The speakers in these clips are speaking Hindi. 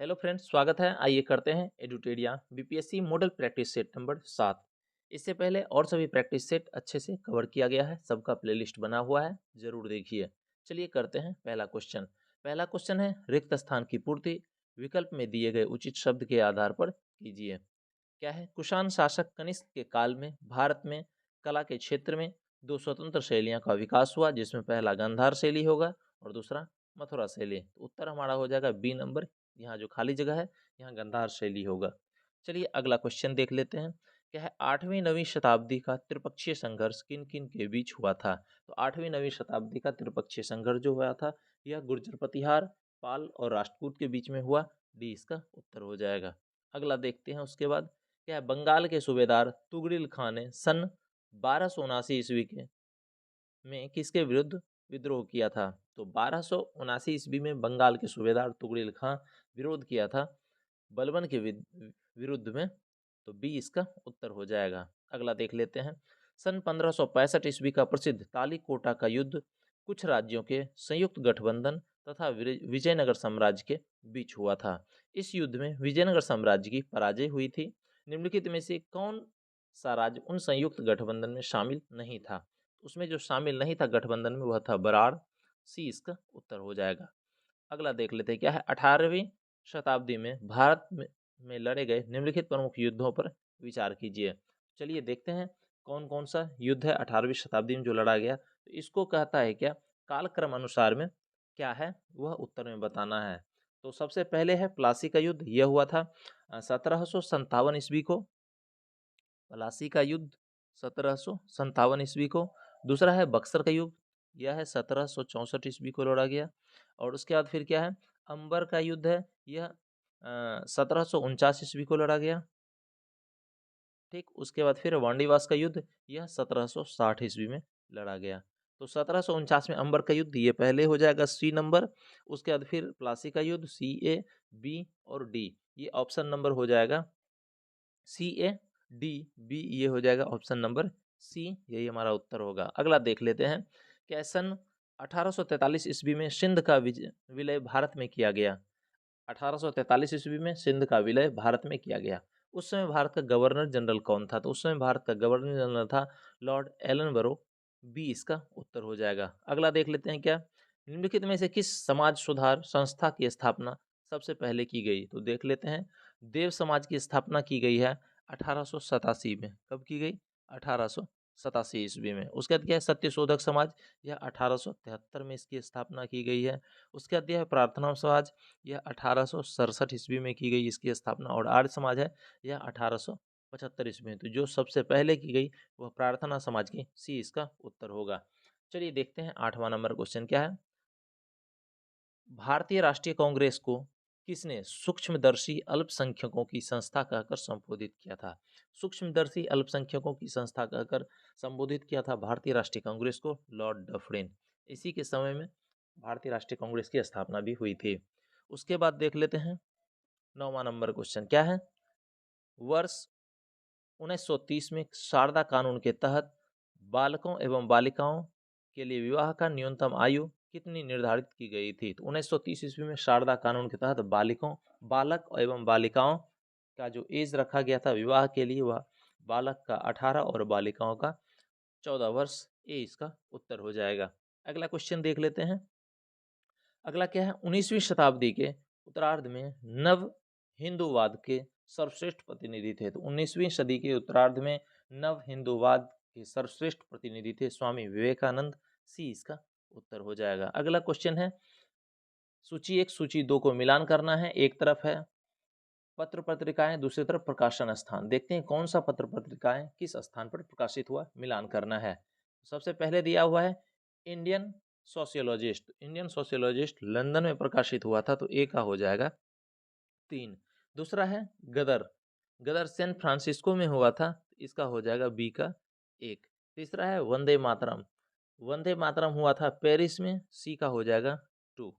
हेलो फ्रेंड्स, स्वागत है। आइए करते हैं Edutoria BPSC model practice set number 7। इससे पहले और सभी प्रैक्टिस सेट अच्छे से कवर किया गया है, सबका प्लेलिस्ट बना हुआ है, जरूर देखिए। चलिए करते हैं पहला क्वेश्चन। पहला क्वेश्चन है, रिक्त स्थान की पूर्ति विकल्प में दिए गए उचित शब्द के आधार पर कीजिए। क्या है? कुषाण शासक कनिष्क के काल में भारत में कला के क्षेत्र में दो स्वतंत्र शैलियों का विकास हुआ, जिसमें पहला गांधार शैली होगा और दूसरा मथुरा शैली। तो उत्तर हमारा हो जाएगा बी नंबर। यहाँ जो खाली जगह है, यहाँ गांधार शैली होगा। चलिए अगला क्वेश्चन देख लेते हैं। क्या है? 8वीं 9वीं शताब्दी का त्रिपक्षीय संघर्ष किन किन के बीच हुआ था? तो 8वीं 9वीं शताब्दी का त्रिपक्षीय संघर्ष जो हुआ था, यह गुर्जर प्रतिहार, पाल और राष्ट्रकूट के बीच में हुआ। डी इसका उत्तर हो जाएगा। अगला देखते हैं उसके बाद। क्या है? बंगाल के सूबेदार तुगरिल खान ने सन 1279 ईस्वी के में किसके विरुद्ध विद्रोह किया था? तो 1279 ईस्वी में बंगाल के सूबेदार तुगरिल खान विरोध किया था बलबन के विरुद्ध में। तो बी इसका उत्तर हो जाएगा। अगला देख लेते हैं। सन 1565 ईस्वी का प्रसिद्ध तालीकोटा का युद्ध कुछ राज्यों के संयुक्त गठबंधन तथा विजयनगर साम्राज्य के बीच हुआ था। इस युद्ध में विजयनगर साम्राज्य की पराजय हुई थी। निम्नलिखित में से कौन सा राज्य उन संयुक्त गठबंधन में शामिल नहीं था? उसमें जो शामिल नहीं था गठबंधन में, वह था बराड़। सी इसका उत्तर हो जाएगा। अगला देख लेते हैं। क्या है? 18वीं शताब्दी में भारत में लड़े गए निम्नलिखित प्रमुख युद्धों पर विचार कीजिए। चलिए देखते हैं कौन कौन सा युद्ध है 18वीं शताब्दी में जो लड़ा गया। तो इसको कहता है क्या, कालक्रम अनुसार में क्या है वह उत्तर में बताना है। तो सबसे पहले है प्लासी का युद्ध, यह हुआ था 1757 ईस्वी को। प्लासी का युद्ध 1757 ईस्वी को। दूसरा है बक्सर का युद्ध, यह है 1764 ईस्वी को लड़ा गया। और उसके बाद फिर क्या है, अंबर का युद्ध है, यह 1749 ईस्वी को लड़ा गया। ठीक, उसके बाद फिर वांडीवास का युद्ध, यह 1760 ईस्वी में लड़ा गया। तो 1749 में अंबर का युद्ध, ये पहले हो जाएगा सी नंबर। उसके बाद फिर प्लासी का युद्ध, सी ए बी और डी, ये ऑप्शन नंबर हो जाएगा सी ए डी बी, ये हो जाएगा ऑप्शन नंबर सी, यही हमारा उत्तर होगा। अगला देख लेते हैं। क्या सन 1843 ईस्वी में सिंध का विलय भारत में किया गया? 1843 ईस्वी में सिंध का विलय भारत में किया गया। उस समय भारत का गवर्नर जनरल कौन था? तो उस समय भारत का गवर्नर जनरल था लॉर्ड एलनबरो। बी इसका उत्तर हो जाएगा। अगला देख लेते हैं। क्या निम्नलिखित में से किस समाज सुधार संस्था की स्थापना सबसे पहले की गई? तो देख लेते हैं। देव समाज की स्थापना की गई है 1887 में। कब की गई? 1887 ईस्वी में। उसके बाद क्या है, सत्यशोधक समाज, यह 1873 में इसकी स्थापना की गई है। उसके बाद यह है प्रार्थना समाज, यह 1867 ईस्वी में की गई इसकी स्थापना। और आर्य समाज है, यह 1875 ईस्वी में। तो जो सबसे पहले की गई वह प्रार्थना समाज की, सी इसका उत्तर होगा। चलिए देखते हैं 8वां नंबर क्वेश्चन क्या है। भारतीय राष्ट्रीय कांग्रेस को किसने सूक्ष्मदर्शी अल्पसंख्यकों की संस्था कहकर संबोधित किया था? सूक्ष्मदर्शी अल्पसंख्यकों की संस्था कहकर संबोधित किया था भारतीय राष्ट्रीय कांग्रेस को लॉर्ड डफरिन। इसी के समय में भारतीय राष्ट्रीय कांग्रेस की स्थापना भी हुई थी। उसके बाद देख लेते हैं 9वां नंबर क्वेश्चन क्या है। वर्ष 1930 में शारदा कानून के तहत बालकों एवं बालिकाओं के लिए विवाह का न्यूनतम आयु कितनी निर्धारित की गई थी? तो 1930 ईस्वी में शारदा कानून के तहत बालक एवं बालिकाओं का जो एज रखा गया था विवाह के लिए, वह बालक का 18 और बालिकाओं का 14 वर्ष। ये इसका उत्तर हो जाएगा। अगला क्वेश्चन देख लेते हैं। अगला क्या है, 19वीं शताब्दी के उत्तरार्ध में नव हिंदूवाद के सर्वश्रेष्ठ प्रतिनिधि थे। तो 19वीं सदी के उत्तरार्ध में नव हिंदूवाद के सर्वश्रेष्ठ प्रतिनिधि थे स्वामी विवेकानंद। सी इसका उत्तर हो जाएगा। अगला क्वेश्चन है, सूची 1 सूची 2 को मिलान करना है। एक तरफ है पत्र पत्रिकाएं, दूसरी तरफ प्रकाशन स्थान। देखते हैं कौन सा पत्र पत्रिकाएं किस स्थान पर प्रकाशित हुआ, मिलान करना है। सबसे पहले दिया हुआ है Indian sociologist. Indian sociologist London में प्रकाशित हुआ था, तो ए का हो जाएगा 3। दूसरा है गदर, गदर सैन फ्रांसिस्को में हुआ था, इसका हो जाएगा बी का 1। तीसरा है वंदे मातरम, वंदे मातरम हुआ था पेरिस में, सी का हो जाएगा 2।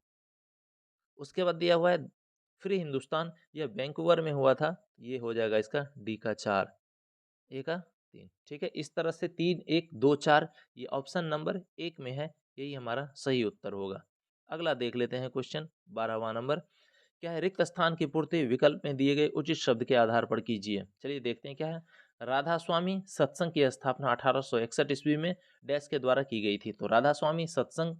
उसके बाद दिया हुआ है फ्री हिंदुस्तान, यह वैंकूवर में हुआ था, ये हो जाएगा इसका डी का 4, ए का 3। ठीक है, इस तरह से 3 1 2 4 ये ऑप्शन नंबर 1 में है, यही हमारा सही उत्तर होगा। अगला देख लेते हैं क्वेश्चन 12वां नंबर। क्या है, रिक्त स्थान की पूर्ति विकल्प में दिए गए उचित शब्द के आधार पर कीजिए। चलिए देखते हैं क्या है। राधा स्वामी सत्संग की स्थापना 1861 ईस्वी में डैश के द्वारा की गई थी। तो राधा स्वामी सत्संग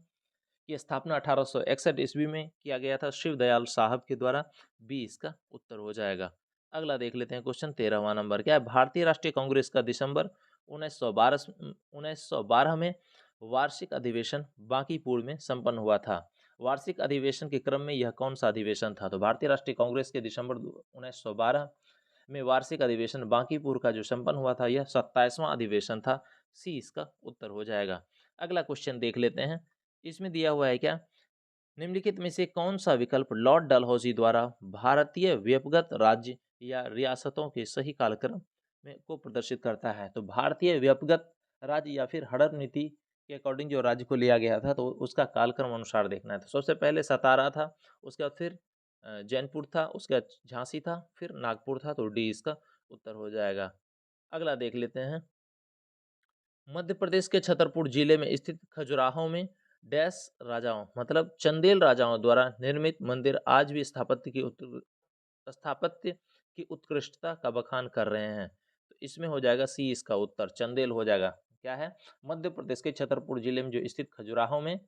की स्थापना 1861 ईस्वी में किया गया था शिव दयाल साहब के द्वारा। बी इसका उत्तर हो जाएगा। अगला देख लेते हैं क्वेश्चन 13वां नंबर। क्या है, भारतीय राष्ट्रीय कांग्रेस का दिसंबर 1912 में वार्षिक अधिवेशन बांकीपुर में संपन्न हुआ था। वार्षिक अधिवेशन के क्रम में यह कौन सा अधिवेशन था। तो भारतीय राष्ट्रीय कांग्रेस के दिसंबर 1912 में वार्षिक अधिवेशन बांकीपुर का जो संपन्न हुआ था, यह 27वां अधिवेशन था। सी इसका उत्तर हो जाएगा। अगला क्वेश्चन देख लेते हैं। इसमें दिया हुआ है क्या, निम्नलिखित में से कौन सा विकल्प लॉर्ड डलहौजी द्वारा भारतीय व्यक्तिगत राज्य या रियासतों के सही कालक्रम में को प्रदर्शित करता है। तो भारतीय व्यक्तिगत राज्य या फिर हड़प नीति के अकॉर्डिंग जो राज्य को लिया गया था, तो उसका कालक्रम अनुसार देखना है। तो सबसे पहले सतारा था, उसके बाद फिर जैनपुर था, उसके बाद झांसी था, फिर नागपुर था। तो डी इसका उत्तर हो जाएगा। अगला देख लेते हैं। मध्य प्रदेश के छतरपुर जिले में स्थित खजुराहो में डैश राजाओं मतलब चंदेल राजाओं द्वारा निर्मित मंदिर आज भी स्थापत्य की उत्कृष्टता का बखान कर रहे हैं। तो इसमें हो जाएगा सी इसका उत्तर, चंदेल हो जाएगा। क्या है, मध्य प्रदेश के छतरपुर जिले में जो स्थित खजुराहो में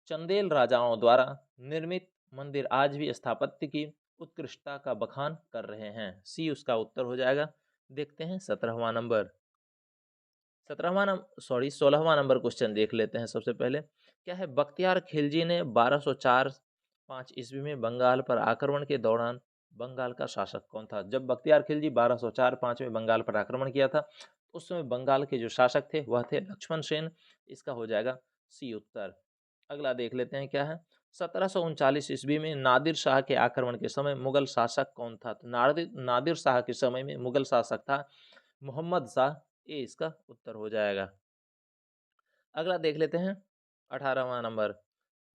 चंदेल राजाओं द्वारा निर्मित मंदिर आज भी स्थापत्य की उत्कृष्टता का बखान कर रहे हैं। सी उसका उत्तर हो जाएगा। देखते हैं 17वां नंबर। 16वां नंबर क्वेश्चन देख लेते हैं। सबसे पहले क्या है, बख्तियार खिलजी ने 1204-5 ईस्वी में बंगाल पर आक्रमण के दौरान बंगाल का शासक कौन था। जब बख्तियार खिलजी 1204-5 में बंगाल पर आक्रमण किया था, उस समय बंगाल के जो शासक थे वह थे लक्ष्मण सेन। इसका हो जाएगा सी उत्तर। अगला देख लेते हैं क्या है, 1739 ईस्वी में नादिर शाह के आक्रमण के समय मुगल शासक कौन था। तो नादिर शाह के समय में मुगल शासक था मोहम्मद शाह। ए इसका उत्तर हो जाएगा। अगला देख लेते हैं 18वां नंबर।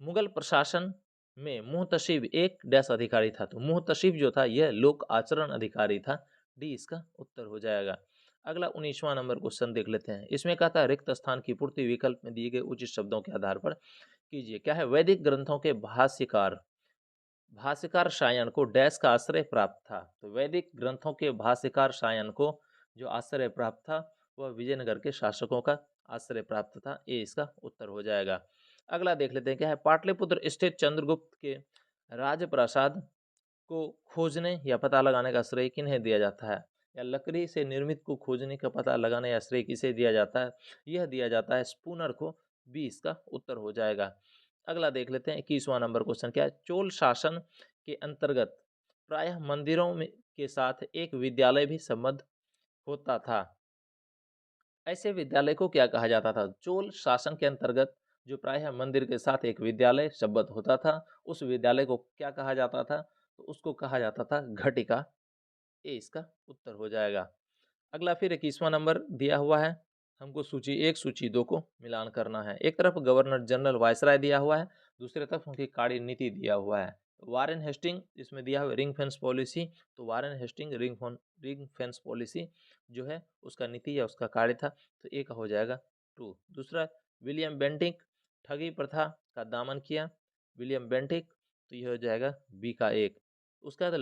मुगल प्रशासन में मुहतशिब एक डैश अधिकारी था। तो मुहतशिब जो था यह लोक आचरण अधिकारी था। डी इसका उत्तर हो जाएगा। अगला 19वां नंबर क्वेश्चन देख लेते हैं। इसमें कहा था रिक्त स्थान की पूर्ति विकल्प में दिए गए उचित शब्दों के आधार पर कीजिए। क्या है, वैदिक ग्रंथों के भाष्यकार शायन को डैश का आश्रय प्राप्त था। तो वैदिक ग्रंथों के भाष्यकार शायन को जो आश्रय प्राप्त था वह विजयनगर के शासकों का आश्रय प्राप्त था। ए इसका उत्तर हो जाएगा। अगला देख लेते हैं। क्या है, पाटलिपुत्र स्थित चंद्रगुप्त के राजप्रासाद को खोजने या पता लगाने का श्रेय किन्हें दिया जाता है। या लकड़ी से निर्मित को खोजने का पता लगाने या श्रेय किसे दिया जाता है। यह दिया जाता है स्पूनर को। बी इसका उत्तर हो जाएगा। अगला देख लेते हैं 21वां नंबर क्वेश्चन। क्या है, चोल शासन के अंतर्गत प्रायः मंदिरों में के साथ एक विद्यालय भी संबद्ध होता था। ऐसे विद्यालय को क्या कहा जाता था। चोल शासन के अंतर्गत जो प्रायः मंदिर के साथ एक विद्यालय संबद्ध होता था, उस विद्यालय को क्या कहा जाता था। तो उसको कहा जाता था घटिका। ए इसका उत्तर हो जाएगा। अगला फिर 21वां नंबर दिया हुआ है। हमको सूची 1 सूची 2 को मिलान करना है। एक तरफ गवर्नर जनरल वायसराय दिया हुआ है, दूसरी तरफ उनकी कार्य नीति दिया हुआ है। वारेन हेस्टिंग इसमें दिया हुआ रिंग फेंस पॉलिसी। तो Warren Hasting ring fence policy जो है उसका नीति या उसका कार्य था। तो ए का हो जाएगा 2। दूसरा विलियम बेंटिक ठगी प्रथा का दमन किया। विलियम बेंटिक, तो यह हो जाएगा बी का 1। उसका बाद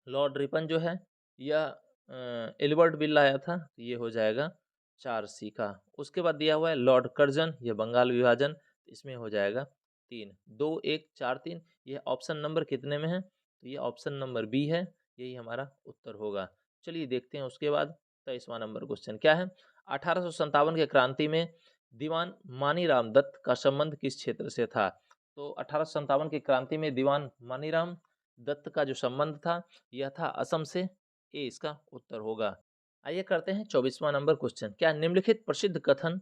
लॉर्ड रिपन जो है यह एल्बर्ट बिल लाया था। तो ये हो जाएगा 4 सी का। उसके बाद दिया हुआ है लॉर्ड कर्जन, यह बंगाल विभाजन। इसमें हो जाएगा 3। 2 1 4 3। यह ऑप्शन नंबर कितने में है। तो ये ऑप्शन नंबर बी है, यही हमारा उत्तर होगा। चलिए देखते हैं उसके बाद 23वां नंबर क्वेश्चन। क्या है, 1857 के क्रांति में दीवान मानीराम दत्त का संबंध किस क्षेत्र से था। तो 1857 की क्रांति में दीवान मानीराम दत्त का जो संबंध था यह था असम से। ए इसका उत्तर होगा। आइए करते हैं 24वां नंबर क्वेश्चन। क्या निम्नलिखित प्रसिद्ध कथन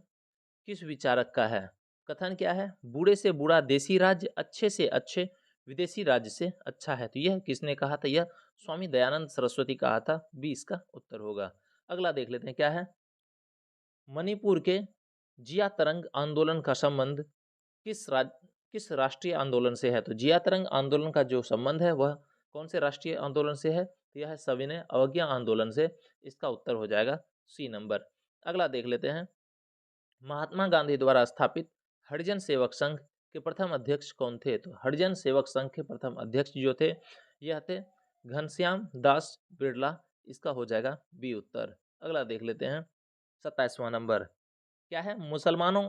किस विचारक का है। कथन क्या है, बूढ़े से बूढ़ा देसी राज्य अच्छे से अच्छे विदेशी राज्य से अच्छा है। तो यह किसने कहा था। यह स्वामी दयानंद सरस्वती कहा था। बी इसका उत्तर होगा। अगला देख लेते हैं। क्या है, मणिपुर के जिया तरंग आंदोलन का संबंध किस राष्ट्रीय आंदोलन से है। तो जिया तरंग आंदोलन का जो संबंध है वह कौन से राष्ट्रीय आंदोलन से है। तो यह है सविनय अवज्ञा आंदोलन से। इसका उत्तर हो जाएगा सी नंबर। अगला देख लेते हैं। महात्मा गांधी द्वारा स्थापित हरिजन सेवक संघ के प्रथम अध्यक्ष कौन थे? तो हरिजन सेवक संघ के प्रथम अध्यक्ष जो थे यह थे घनश्याम दास बिरला। इसका हो जाएगा बी उत्तर। अगला देख लेते हैं 27वां नंबर क्या है? मुसलमानों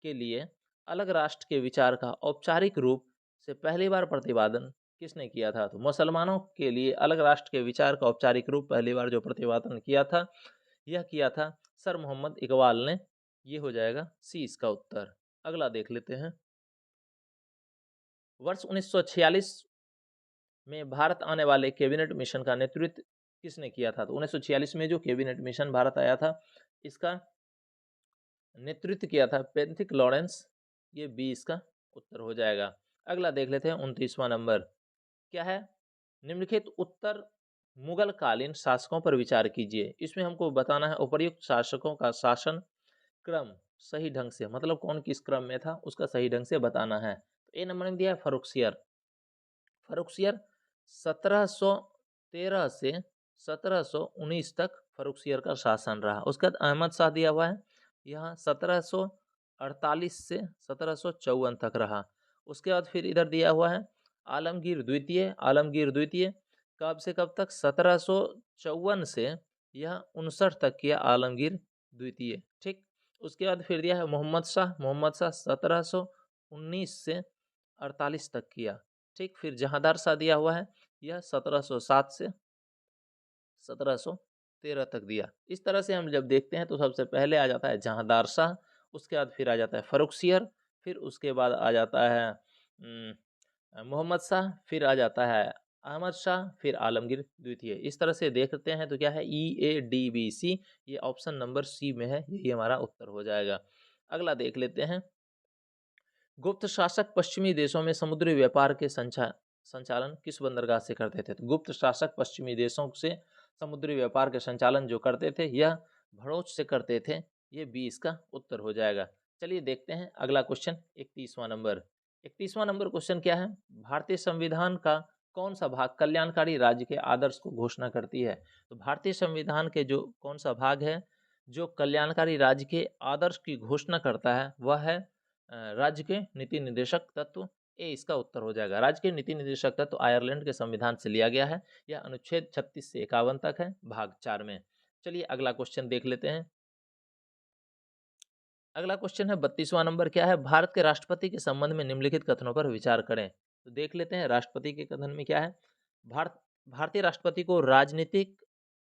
के लिए अलग राष्ट्र के विचार का औपचारिक रूप से पहली बार प्रतिपादन किसने किया था? तो मुसलमानों के लिए अलग राष्ट्र के विचार का औपचारिक रूप पहली बार जो प्रतिपादन किया था यह किया था सर मोहम्मद इकबाल ने। ये हो जाएगा सी इसका उत्तर। अगला देख लेते हैं वर्ष 1946 में भारत आने वाले कैबिनेट मिशन का नेतृत्व किसने किया था? तो 1946 में जो कैबिनेट मिशन भारत आया था इसका नेतृत्व किया था पेंथिक लॉरेंस। ये बी इसका उत्तर हो जाएगा। अगला देख लेते हैं 29वां नंबर क्या है? निम्नलिखित उत्तर मुगल कालीन शासकों पर विचार कीजिए। इसमें हमको बताना है उपर्युक्त शासकों का शासन क्रम सही ढंग से, मतलब कौन किस क्रम में था उसका सही ढंग से बताना है। तो ए नंबर में दिया है फर्रुखसियर। फर्रुखसियर 1713 से 1719 तक फर्रुखसियर का शासन रहा। उसके बाद अहमद शाह दिया हुआ है, यहाँ 1748 से 1754 तक रहा। उसके बाद फिर इधर दिया हुआ है आलमगीर द्वितीय। आलमगीर द्वितीय कब से कब तक? 1754 से यह 59 तक किया आलमगीर द्वितीय। ठीक, उसके बाद फिर दिया है मोहम्मद शाह। मोहम्मद शाह 1719 से 48 तक किया। ठीक, फिर जहांदार शाह दिया हुआ है, यह 1707 से 1713 तक दिया। इस तरह से हम जब देखते हैं तो सबसे पहले आ जाता है जहांदार शाह, उसके बाद फिर आ जाता है फर्रुखसियर, फिर उसके बाद आ जाता है मोहम्मद शाह, फिर आ जाता है अहमद शाह, फिर आलमगीर द्वितीय। इस तरह से देखते हैं तो क्या है EADBC, ये ऑप्शन नंबर सी में है, यही हमारा उत्तर हो जाएगा। अगला देख लेते हैं गुप्त शासक पश्चिमी देशों में समुद्री व्यापार के संचालन किस बंदरगाह से करते थे? तो गुप्त शासक पश्चिमी देशों से समुद्री व्यापार के संचालन जो करते थे यह भड़ोच से करते थे। ये बी इसका उत्तर हो जाएगा। चलिए देखते हैं अगला क्वेश्चन 31वां नंबर। 31वां नंबर क्वेश्चन क्या है? भारतीय संविधान का कौन सा भाग कल्याणकारी राज्य के आदर्श को घोषणा करती है? तो भारतीय संविधान के जो कौन सा भाग है जो कल्याणकारी राज्य के आदर्श की घोषणा करता है वह है राज्य के नीति निर्देशक तत्व। ए इसका उत्तर हो जाएगा। राज्य के नीति निर्देशक तत्व आयरलैंड के संविधान से लिया गया है। यह अनुच्छेद 36 से 51 तक है भाग 4 में। चलिए अगला क्वेश्चन देख लेते हैं। अगला क्वेश्चन है 32वां नंबर क्या है? भारत के राष्ट्रपति के संबंध में निम्नलिखित कथनों पर विचार करें। तो देख लेते हैं राष्ट्रपति के कथन में क्या है। भारतीय राष्ट्रपति को राजनीतिक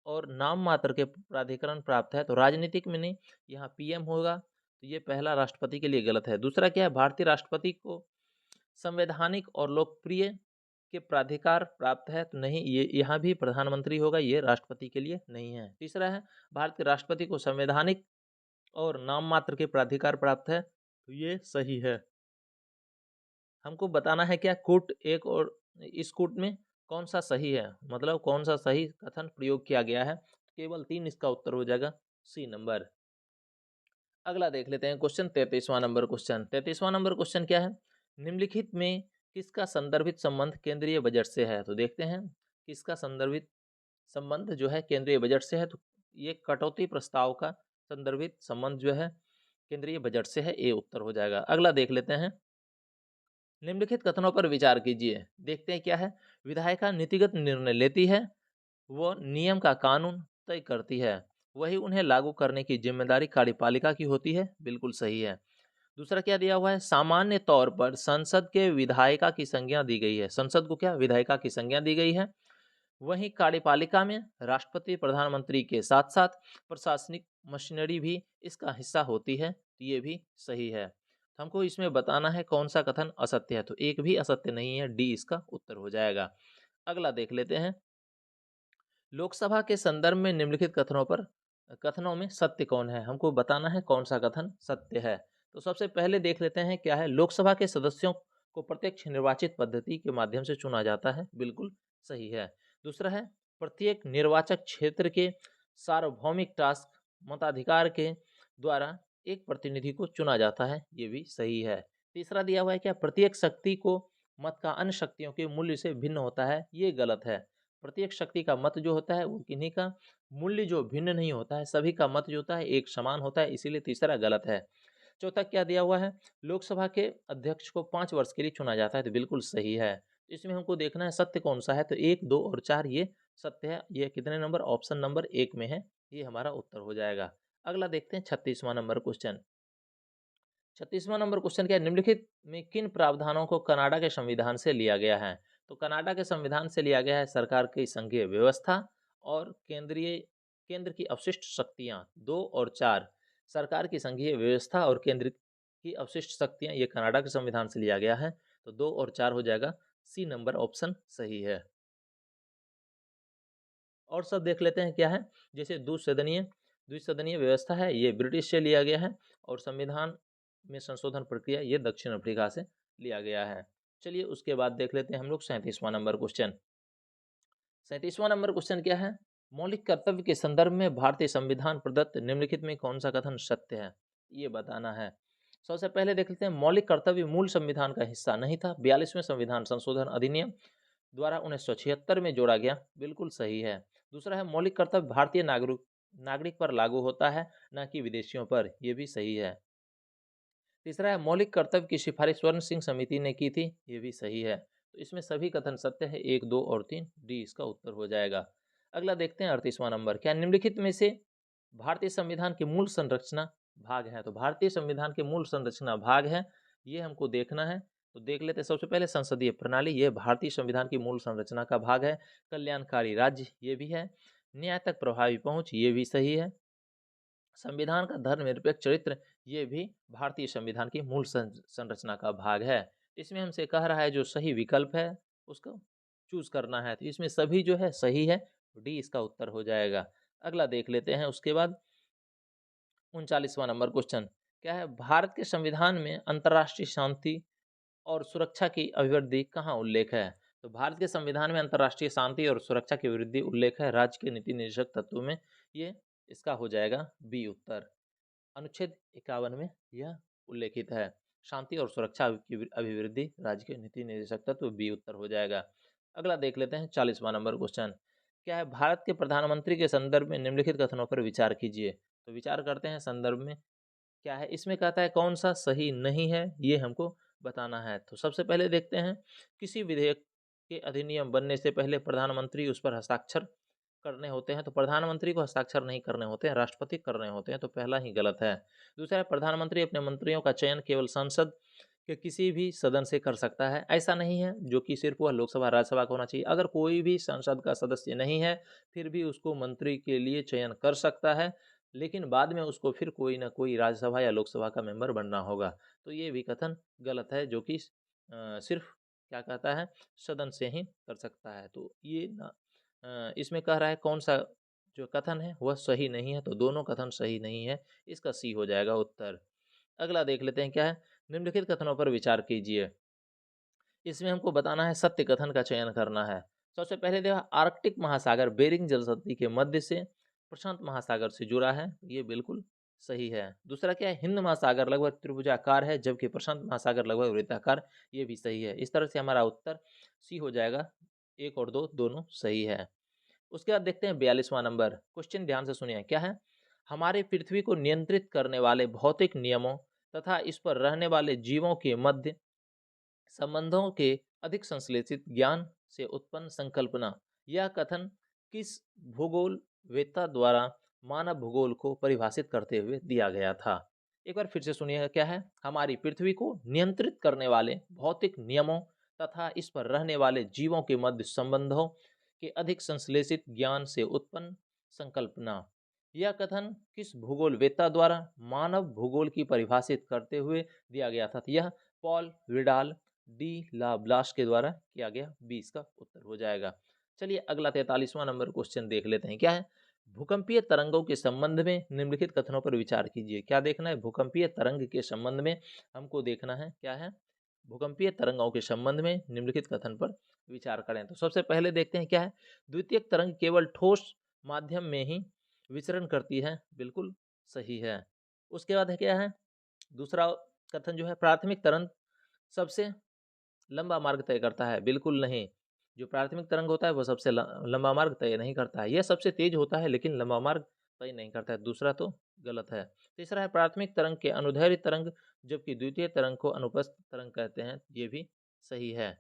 और नाम मात्र के प्राधिकरण प्राप्त है। तो राजनीतिक में नहीं, यहाँ PM होगा, तो ये पहला राष्ट्रपति के लिए गलत है। दूसरा क्या है? भारतीय राष्ट्रपति को संवैधानिक और लोकप्रिय के प्राधिकार प्राप्त है। तो नहीं, ये यहाँ भी प्रधानमंत्री होगा, ये राष्ट्रपति के लिए नहीं है। तीसरा है भारत के राष्ट्रपति को संवैधानिक और नाम मात्र के प्राधिकार प्राप्त है। तो ये सही है। हमको बताना है क्या कूट एक और इस कूट में कौन सा सही है, मतलब कौन सा सही कथन प्रयोग किया गया है। केवल 3 इसका उत्तर हो जाएगा सी नंबर। अगला देख लेते हैं क्वेश्चन 33वां नंबर क्वेश्चन। 33वां नंबर क्वेश्चन क्या है? निम्नलिखित में किसका संदर्भित संबंध केंद्रीय बजट से है? तो देखते हैं किसका संदर्भित संबंध जो है केंद्रीय बजट से है। तो ये कटौती प्रस्ताव का संदर्भित संबंध जो है केंद्रीय बजट से है। ए उत्तर हो जाएगा। अगला देख लेते हैं निम्नलिखित कथनों पर विचार कीजिए। देखते हैं क्या है। विधायिका नीतिगत निर्णय लेती है, वो नियम का कानून तय करती है, वही उन्हें लागू करने की जिम्मेदारी कार्यपालिका की होती है। बिल्कुल सही है। दूसरा क्या दिया हुआ है? सामान्य तौर पर संसद के विधायिका की संज्ञा दी गई है। संसद को क्या विधायिका की संज्ञा दी गई है। वहीं कार्यपालिका में राष्ट्रपति प्रधानमंत्री के साथ साथ प्रशासनिक मशीनरी भी इसका हिस्सा होती है। ये भी सही है। तो हमको इसमें बताना है कौन सा कथन असत्य है। तो एक भी असत्य नहीं है, डी इसका उत्तर हो जाएगा। अगला देख लेते हैं लोकसभा के संदर्भ में निम्नलिखित कथनों में सत्य कौन है। हमको बताना है कौन सा कथन सत्य है। तो सबसे पहले देख लेते हैं क्या है। लोकसभा के सदस्यों को प्रत्यक्ष निर्वाचित पद्धति के माध्यम से चुना जाता है। बिल्कुल सही है। दूसरा है प्रत्येक निर्वाचक क्षेत्र के सार्वभौमिक टास्क मताधिकार के द्वारा एक प्रतिनिधि को चुना जाता है। ये भी सही है। तीसरा दिया हुआ है क्या प्रत्येक शक्ति को मत का अन्य शक्तियों के मूल्य से भिन्न होता है। ये गलत है। प्रत्येक शक्ति का मत जो होता है वो किन्हीं का मूल्य जो भिन्न नहीं होता है, सभी का मत जो होता है एक समान होता है, इसीलिए तीसरा गलत है। चौथा क्या दिया हुआ है, लोकसभा के अध्यक्ष को 5 वर्ष के लिए चुना जाता है, तो बिल्कुल सही है। तो इसमें हमको देखना है सत्य कौन सा है, तो 1, 2 और 4 ये सत्य है। ये कितने नंबर, ऑप्शन नंबर 1 में है, ये हमारा उत्तर हो जाएगा। अगला देखते हैं 36वां नंबर क्वेश्चन। 36वां नंबर क्वेश्चन क्या है, निम्नलिखित में किन प्रावधानों को कनाडा के संविधान से लिया गया है। तो कनाडा के संविधान से लिया गया है सरकार की संघीय व्यवस्था और केंद्र की अवशिष्ट शक्तियां। 2 और 4, सरकार की संघीय व्यवस्था और केंद्र की अवशिष्ट शक्तियां, ये कनाडा के संविधान से लिया गया है। तो 2 और 4 हो जाएगा, सी नंबर ऑप्शन सही है। और सब देख लेते हैं क्या है, जैसे द्विसदनीय व्यवस्था है, ये ब्रिटिश से लिया गया है। और संविधान में संशोधन प्रक्रिया, ये दक्षिण अफ्रीका से लिया गया है। चलिए उसके बाद देख लेते हैं हम लोग 37वां नंबर क्वेश्चन। 37वां नंबर क्वेश्चन क्या है, मौलिक कर्तव्य के संदर्भ में भारतीय संविधान प्रदत्त निम्नलिखित में कौन सा कथन सत्य है, ये बताना है। सबसे पहले देख लेते हैं, मौलिक कर्तव्य मूल संविधान का हिस्सा नहीं था। 42वें संविधान संशोधन अधिनियम द्वारा 1976 में जोड़ा गया, बिल्कुल सही है। दूसरा है, मौलिक कर्तव्य भारतीय नागरिक पर लागू होता है, न कि विदेशियों पर, यह भी सही है। तीसरा है, मौलिक कर्तव्य की सिफारिश स्वर्ण सिंह समिति ने की थी, ये भी सही है। तो इसमें सभी कथन सत्य है, 1, 2 और 3, डी इसका उत्तर हो जाएगा। अगला देखते हैं 38वां नंबर, क्या निम्नलिखित में से भारतीय संविधान की मूल संरचना भाग है। तो भारतीय संविधान के मूल संरचना भाग है, ये हमको देखना है। तो देख लेते हैं, सबसे पहले संसदीय प्रणाली, ये भारतीय संविधान की मूल संरचना का भाग है। कल्याणकारी राज्य, ये भी है। न्याय तक प्रभावी पहुंच, ये भी सही है। संविधान का धर्मनिरपेक्ष चरित्र, ये भी भारतीय संविधान की मूल संरचना का भाग है। इसमें हमसे कह रहा है जो सही विकल्प है उसको चूज करना है, तो इसमें सभी जो है सही है, डी इसका उत्तर हो जाएगा। अगला देख लेते हैं उसके बाद 39वां नंबर क्वेश्चन क्या है, भारत के संविधान में अंतर्राष्ट्रीय शांति और सुरक्षा की अभिवृद्धि कहाँ उल्लेख है। तो भारत के संविधान में अंतर्राष्ट्रीय शांति और सुरक्षा की वृद्धि उल्लेख है राज्य के नीति निर्देशक तत्वों में, ये इसका हो जाएगा बी उत्तर। अनुच्छेद 51 में यह उल्लेखित है, शांति और सुरक्षा की अभिवृद्धि राज्य के नीति निर्देशक तत्व, बी उत्तर हो जाएगा। अगला देख लेते हैं 40वां नंबर क्वेश्चन क्या है, भारत के प्रधानमंत्री के संदर्भ में निम्नलिखित कथनों पर विचार कीजिए। तो विचार करते हैं संदर्भ में क्या है, इसमें कहता है कौन सा सही नहीं है, ये हमको बताना है। तो सबसे पहले देखते हैं, किसी विधेयक के अधिनियम बनने से पहले प्रधानमंत्री उस पर हस्ताक्षर करने होते हैं। तो प्रधानमंत्री को हस्ताक्षर नहीं करने होते हैं, राष्ट्रपति करने होते हैं, तो पहला ही गलत है। दूसरा है, प्रधानमंत्री अपने मंत्रियों का चयन केवल संसद के किसी भी सदन से कर सकता है, ऐसा नहीं है जो कि सिर्फ वह लोकसभा राज्यसभा का होना चाहिए। अगर कोई भी संसद का सदस्य नहीं है फिर भी उसको मंत्री के लिए चयन कर सकता है, लेकिन बाद में उसको फिर कोई ना कोई राज्यसभा या लोकसभा का मेंबर बनना होगा। तो ये भी कथन गलत है, जो कि सिर्फ क्या कहता है, सदन से ही कर सकता है। तो ये ना इसमें कह रहा है कौन सा जो कथन है वह सही नहीं है, तो दोनों कथन सही नहीं है, इसका सी हो जाएगा उत्तर। अगला देख लेते हैं क्या है, निम्नलिखित कथनों पर विचार कीजिए। इसमें हमको बताना है सत्य कथन का चयन करना है। सबसे पहले देखा, आर्कटिक महासागर बेरिंग जलसंधि के मध्य से प्रशांत महासागर से जुड़ा है, ये बिल्कुल सही है। दूसरा क्या है, हिंद महासागर लगभग त्रिभुजाकार है जबकि प्रशांत महासागर लगभग वृत्ताकार, ये भी सही है। इस तरह से हमारा उत्तर सी हो जाएगा, 1 और 2 दोनों सही है। उसके बाद देखते हैं 42वां नंबर क्वेश्चन, ध्यान से सुनिए क्या है, हमारे पृथ्वी को नियंत्रित करने वाले भौतिक नियमों तथा इस पर रहने वाले जीवों के मध्य संबंधों के अधिक संश्लेषित ज्ञान से उत्पन्न संकल्पना, यह कथन किस भूगोलवेत्ता द्वारा मानव भूगोल को परिभाषित करते हुए दिया गया था। एक बार फिर से सुनिएगा क्या है, हमारी पृथ्वी को नियंत्रित करने वाले भौतिक नियमों तथा इस पर रहने वाले जीवों के मध्य संबंधों के अधिक संश्लेषित ज्ञान से उत्पन्न संकल्पना, यह कथन किस भूगोलवेत्ता द्वारा मानव भूगोल की परिभाषित करते हुए दिया गया था। यह पॉल विडाल डी ला ब्लास के द्वारा किया गया, 20 का उत्तर हो जाएगा। चलिए अगला 43वां नंबर क्वेश्चन देख लेते हैं क्या है, भूकंपीय तरंगों के संबंध में निम्नलिखित कथनों पर विचार कीजिए। क्या देखना है, भूकंपीय तरंग के संबंध में हमको देखना है क्या है, भूकंपीय तरंगों के संबंध में निम्नलिखित कथन पर विचार करें। तो सबसे पहले देखते हैं क्या है, द्वितीयक तरंग केवल ठोस माध्यम में ही विचरण करती है, बिल्कुल सही है। उसके बाद है क्या है, दूसरा कथन जो है, प्राथमिक तरंग सबसे लंबा मार्ग तय करता है, बिल्कुल नहीं। जो प्राथमिक तरंग होता है वो सबसे लंबा मार्ग तय नहीं करता है, यह सबसे तेज होता है लेकिन लंबा मार्ग उत्पत्ति नहीं करता है, दूसरा तो गलत है। तीसरा है प्राथमिक तरंग के अनुदैर्ध्य तरंग जबकि द्वितीय तरंग को अनुपस्थित तरंग कहते हैं, ये भी सही है।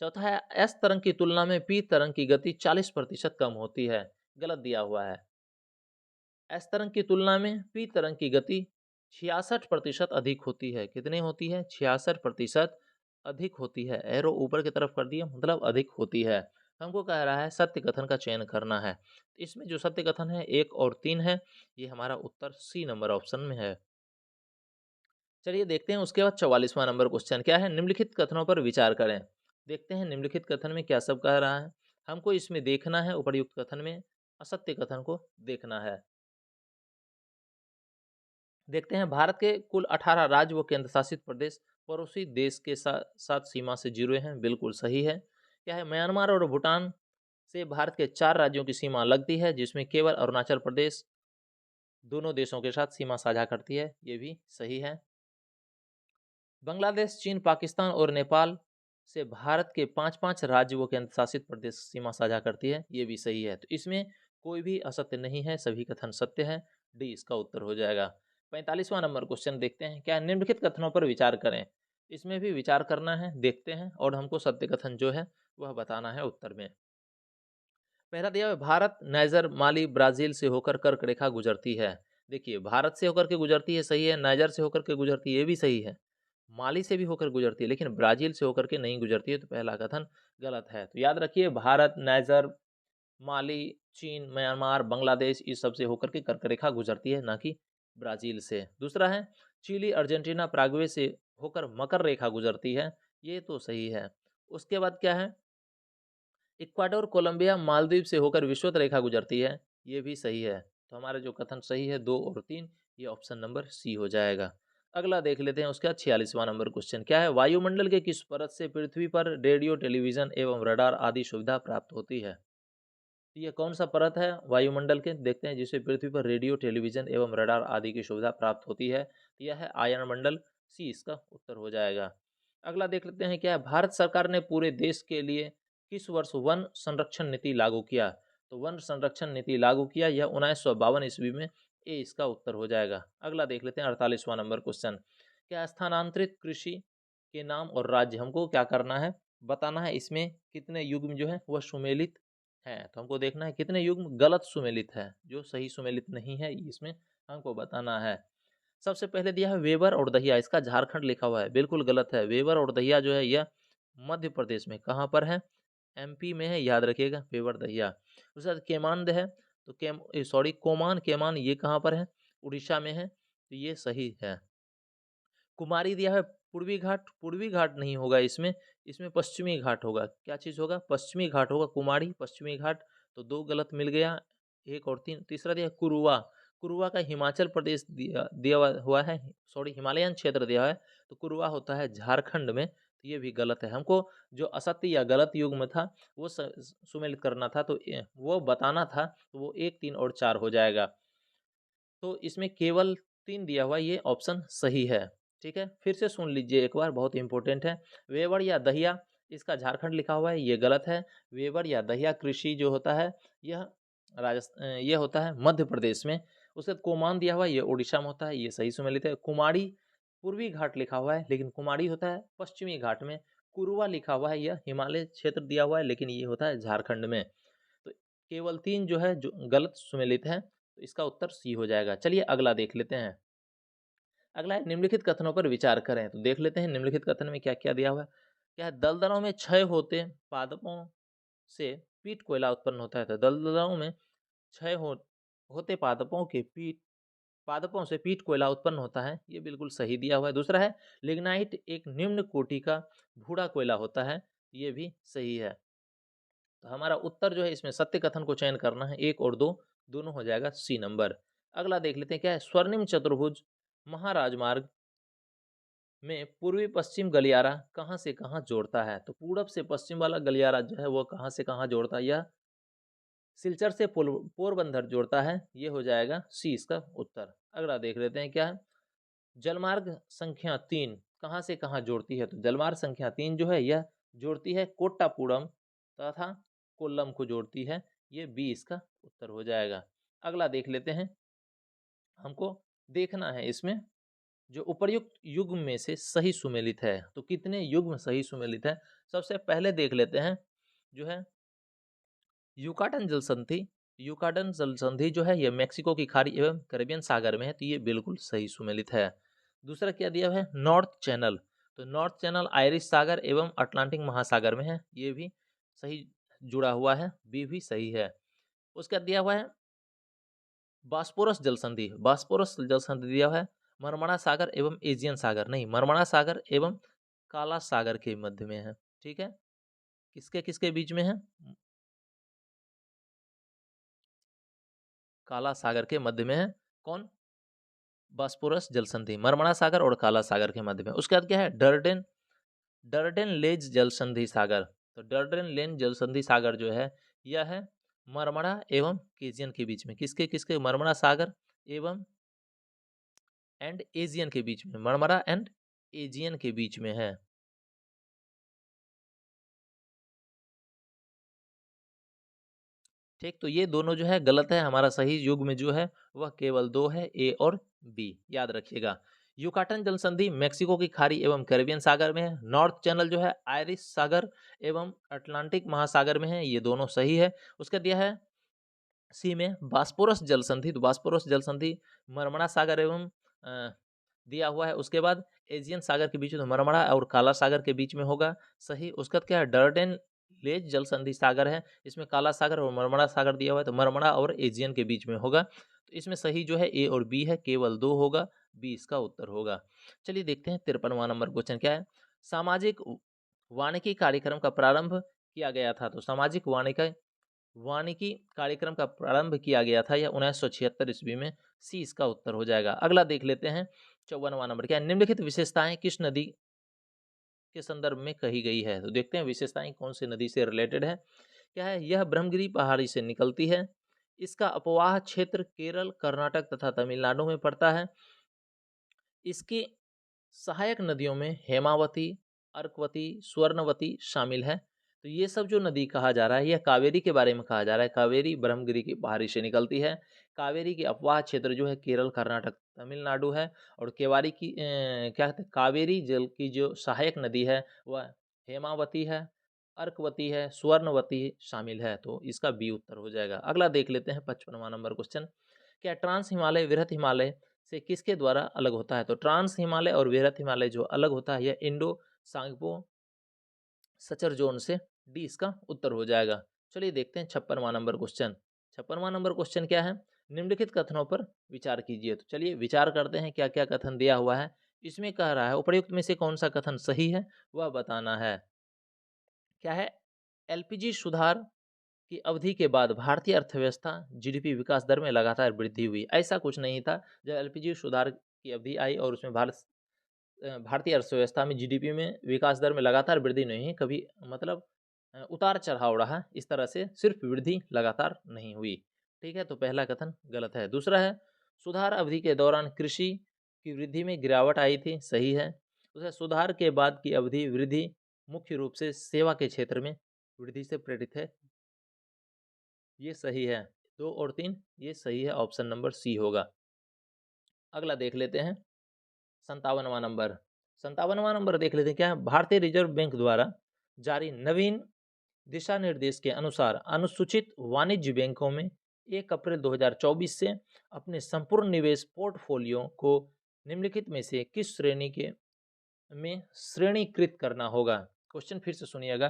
चौथा है एस तरंग की तुलना में पी तरंग की गति 40% कम होती है, गलत दिया हुआ है। एस तरंग की तुलना में पी तरंग की गति 66% अधिक होती है। कितनी होती है? 66% अधिक होती है। एरो ऊपर की तरफ कर दिया, मतलब अधिक होती है। हमको कह रहा है सत्य कथन का चयन करना है। इसमें जो सत्य कथन है 1 और 3 है, ये हमारा उत्तर सी नंबर ऑप्शन में है। चलिए देखते हैं उसके बाद 44वां नंबर क्वेश्चन क्या है, निम्नलिखित कथनों पर विचार करें। देखते हैं निम्नलिखित कथन में क्या सब कह रहा है। हमको इसमें देखना है उपर्युक्त कथन में असत्य कथन को देखना है। देखते हैं भारत के कुल 18 राज्य व केंद्र शासित प्रदेश पड़ोसी देश के साथ सीमा से जुड़े हैं, बिल्कुल सही है। क्या है, म्यांमार और भूटान से भारत के 4 राज्यों की सीमा लगती है, जिसमें केवल अरुणाचल प्रदेश दोनों देशों के साथ सीमा साझा करती है, ये भी सही है। बांग्लादेश, चीन, पाकिस्तान और नेपाल से भारत के 5-5 राज्य व केंद्र शासित प्रदेश सीमा साझा करती है, ये भी सही है। तो इसमें कोई भी असत्य नहीं है, सभी कथन सत्य है, डी इसका उत्तर हो जाएगा। 45वां नंबर क्वेश्चन देखते हैं, क्या निम्नलिखित कथनों पर विचार करें। इसमें भी विचार करना है, देखते हैं, और हमको सत्य कथन जो है वह बताना है उत्तर में। पहला दिया है भारत नाइजर माली ब्राजील से होकर कर्क रेखा गुजरती है। देखिए भारत से होकर के गुजरती है, सही है। नाइजर से होकर के गुजरती है, ये भी सही है। माली से भी होकर गुजरती है, लेकिन ब्राजील से होकर के नहीं गुजरती है, तो पहला कथन गलत है। तो याद रखिए भारत नाइजर माली चीन म्यांमार बांग्लादेश इस सब से होकर के कर्क रेखा गुजरती है, ना कि ब्राजील से। दूसरा है चिली अर्जेंटीना प्राग्वे से होकर मकर रेखा गुजरती है, ये तो सही है। उसके बाद क्या है, इक्वाडोर कोलंबिया मालदीव से होकर विषुवत रेखा गुजरती है, ये भी सही है। तो हमारा जो कथन सही है 2 और 3, ये ऑप्शन नंबर सी हो जाएगा। अगला देख लेते हैं उसका 46वां नंबर क्वेश्चन क्या है, वायुमंडल के किस परत से पृथ्वी पर रेडियो टेलीविजन एवं रडार आदि सुविधा प्राप्त होती है। ये कौन सा परत है वायुमंडल के, देखते हैं, जिससे पृथ्वी पर रेडियो टेलीविजन एवं रडार आदि की सुविधा प्राप्त होती है। यह है आयन मंडल, सी इसका उत्तर हो जाएगा। अगला देख लेते हैं क्या है, भारत सरकार ने पूरे देश के लिए किस वर्ष वन संरक्षण नीति लागू किया। तो वन संरक्षण नीति लागू किया यह 1952 ईस्वी में, ए इसका उत्तर हो जाएगा। अगला देख लेते हैं 48वां नंबर क्वेश्चन, क्या स्थानांतरित कृषि के नाम और राज्य हमको क्या करना है, बताना है। इसमें कितने युग्म जो है वह सुमेलित है, तो हमको देखना है कितने युग्म गलत सुमेलित है, जो सही सुमेलित नहीं है इसमें हमको बताना है। सबसे पहले दिया है वेबर और दहिया, इसका झारखंड लिखा हुआ है, बिल्कुल गलत है। वेबर और दहिया जो है यह मध्य प्रदेश में, कहाँ पर है, एमपी में है, याद रखिएगा वेबर दहिया। उसके बाद केमांद है, तो कोमान केमान ये कहाँ पर है, उड़ीसा में है, तो ये सही है। कुमारी दिया है पूर्वी घाट नहीं होगा इसमें, इसमें पश्चिमी घाट होगा। क्या चीज़ होगा, पश्चिमी घाट होगा, कुमारी पश्चिमी घाट। तो 2 गलत मिल गया, 1 और 3। तीसरा दिया कुरुआ, कुरुआ का हिमाचल प्रदेश दिया दिया हुआ है, हिमालयन क्षेत्र दिया है, तो कुरुआ होता है झारखंड में, तो ये भी गलत है। हमको जो असत्य या गलत युग्म था वो सुमेलित करना था, तो वो बताना था, तो वो 1, 3 और 4 हो जाएगा। तो इसमें केवल 3 दिया हुआ, ये ऑप्शन सही है। ठीक है, फिर से सुन लीजिए एक बार, बहुत इंपॉर्टेंट है। वेवर या दहिया, इसका झारखंड लिखा हुआ है, ये गलत है। वेवर या दहिया कृषि जो होता है यह ये होता है मध्य प्रदेश में। उसके बाद कोमान दिया हुआ है, ये उड़ीसा में होता है, ये सही सुमेलित है। कुमारी पूर्वी घाट लिखा हुआ है, लेकिन कुमारी होता है पश्चिमी घाट में। कुरुआ लिखा हुआ है, यह हिमालय क्षेत्र दिया हुआ है, लेकिन ये होता है झारखंड में। तो केवल 3 जो है जो गलत सुमेलित है, तो इसका उत्तर सी हो जाएगा। चलिए अगला देख लेते हैं। अगला है निम्नलिखित कथनों पर विचार करें, तो देख लेते हैं निम्नलिखित कथन में क्या क्या दिया हुआ है। क्या है, दलदलों में क्षय होते पादपों से पीट कोयला उत्पन्न होता है। तो दलदलों में क्षय होते पादपों से पीट कोयला उत्पन्न होता है, ये बिल्कुल सही दिया हुआ है। दूसरा है लिग्नाइट एक निम्न कोटि का भूरा कोयला होता है, ये भी सही है। तो हमारा उत्तर जो है इसमें सत्य कथन को चयन करना है, 1 और 2 दोनों हो जाएगा सी नंबर। अगला देख लेते हैं क्या है, स्वर्णिम चतुर्भुज महाराजमार्ग में पूर्वी पश्चिम गलियारा कहाँ से कहाँ जोड़ता है। तो पूरब से पश्चिम वाला गलियारा जो है वो कहाँ से कहाँ जोड़ता है, यह सिलचर से पोरबंदर जोड़ता है, ये हो जाएगा सी इसका उत्तर। अगला देख लेते हैं क्या है, जलमार्ग संख्या 3 कहाँ से कहाँ जोड़ती है। तो जलमार्ग संख्या 3 जो है यह जोड़ती है कोट्टापुरम तथा कोल्लम को जोड़ती है, ये बी इसका उत्तर हो जाएगा। अगला देख लेते हैं, हमको देखना है इसमें जो उपर्युक्त युग्म में से सही सुमेलित है, तो कितने युग्म सही सुमेलित है। सबसे पहले देख लेते हैं जो है युकाटन जल संधि। युकाटन जल संधि जो है ये मेक्सिको की खाड़ी एवं कैरिबियन सागर में है, तो ये बिल्कुल सही सुमेलित है। दूसरा क्या दिया हुआ है, नॉर्थ चैनल, तो नॉर्थ चैनल आयरिश सागर एवं अटलांटिक महासागर में है, ये भी सही जुड़ा हुआ है, बी भी सही है। उसका दिया हुआ है बास्पोरस जल संधि, बास्पोरस जल संधि दिया हुआ है मरमरा सागर एवं एजियन सागर, नहीं मरमरा सागर एवं काला सागर के मध्य में है। ठीक है, किसके किसके बीच में है, काला सागर के मध्य में है। कौन, बास्पोरस जल संधि मरमरा सागर और काला सागर के मध्य में। उसके बाद क्या है, डर्डेन, डर्डेन लेज जल संधि सागर, तो डर्डेन लेन जल संधि सागर जो है यह है मरमरा एवं केजियन के बीच में, किसके किसके, मरमरा सागर एवं एंड एजियन के बीच में, मरमरा एंड एजियन के बीच में है। ठीक, तो ये दोनों जो है गलत है, हमारा सही युग में जो है वह केवल दो है, ए और बी, याद रखिएगा। युकाटन जल संधि मेक्सिको की खाड़ी एवं कैरिबियन सागर में है। नॉर्थ चैनल जो है आयरिश सागर एवं अटलांटिक महासागर में है, ये दोनों सही है। उसका दिया है सी में बास्पोरस जल संधि, तो बास्पोरस जल संधि मरमरा सागर एवं दिया हुआ है। उसके बाद एजियन सागर के बीच में, तो मरमरा और काला सागर के बीच में होगा सही। उसका बाद क्या है, डर्डेन लेज जल संधि सागर है, इसमें काला सागर और मरमरा सागर दिया हुआ है, तो मरमरा और एजियन के बीच में होगा। तो इसमें सही जो है ए और बी है, केवल दो होगा, बी इसका उत्तर होगा। चलिए देखते हैं 53वां नंबर क्वेश्चन क्या है। सामाजिक वानिकी कार्यक्रम का प्रारंभ किया गया था, तो सामाजिक वानिकी कार्यक्रम का प्रारंभ किया गया था यह 1976 ईस्वी में, सी इसका उत्तर हो जाएगा। अगला देख लेते हैं 54वां नंबर क्या है, निम्नलिखित विशेषताएं किस नदी के संदर्भ में कही गई है, तो देखते हैं विशेषताएं कौन सी नदी से रिलेटेड है। क्या है, यह ब्रह्मगिरी पहाड़ी से निकलती है, इसका अपवाह क्षेत्र केरल कर्नाटक तथा तमिलनाडु में पड़ता है, इसकी सहायक नदियों में हेमावती, अर्कवती, स्वर्णवती शामिल है। तो ये सब जो नदी कहा जा रहा है, यह कावेरी के बारे में कहा जा रहा है, कावेरी ब्रह्मगिरी की पहाड़ी से निकलती है। कावेरी के अपवाह क्षेत्र जो है केरल कर्नाटक तमिलनाडु है, और केवारी की क्या कहते हैं, कावेरी जल की जो सहायक नदी है वह हेमावती है, अर्कवती है, स्वर्णवती शामिल है, तो इसका बी उत्तर हो जाएगा। अगला देख लेते हैं 55वां नंबर क्वेश्चन, क्या ट्रांस हिमालय वृहत हिमालय से किसके द्वारा अलग होता है, तो ट्रांस हिमालय और वृहत हिमालय जो अलग होता है यह इंडो सांगपो सचर जोन से, डी इसका उत्तर हो जाएगा। चलिए देखते हैं 56वां नंबर क्वेश्चन। 56वां नंबर क्वेश्चन क्या है, निम्नलिखित कथनों पर विचार कीजिए, तो चलिए विचार करते हैं क्या क्या कथन दिया हुआ है। इसमें कह रहा है उपर्युक्त में से कौन सा कथन सही है वह बताना है। क्या है, एलपीजी सुधार की अवधि के बाद भारतीय अर्थव्यवस्था जीडीपी विकास दर में लगातार वृद्धि हुई, ऐसा कुछ नहीं था। जब एलपीजी सुधार की अवधि आई और उसमें भारतीय अर्थव्यवस्था में जीडीपी में विकास दर में लगातार वृद्धि नहीं है, कभी मतलब उतार चढ़ाव रहा, इस तरह से सिर्फ वृद्धि लगातार नहीं हुई। ठीक है, तो पहला कथन गलत है। दूसरा है, सुधार अवधि के दौरान कृषि की वृद्धि में गिरावट आई थी, सही है। दूसरा, सुधार के बाद की अवधि वृद्धि मुख्य रूप से सेवा के क्षेत्र में वृद्धि से प्रेरित है, ये सही है। 2 और 3 ये सही है, ऑप्शन नंबर सी होगा। अगला देख लेते हैं 57वां नंबर। 57वां नंबर देख लेते हैं क्या है, भारतीय रिजर्व बैंक द्वारा जारी नवीन दिशा निर्देश के अनुसार अनुसूचित वाणिज्य बैंकों में 1 अप्रैल 2024 से अपने संपूर्ण निवेश पोर्टफोलियो को निम्नलिखित में से किस श्रेणी के में श्रेणीकृत करना होगा। क्वेश्चन फिर से सुनिएगा,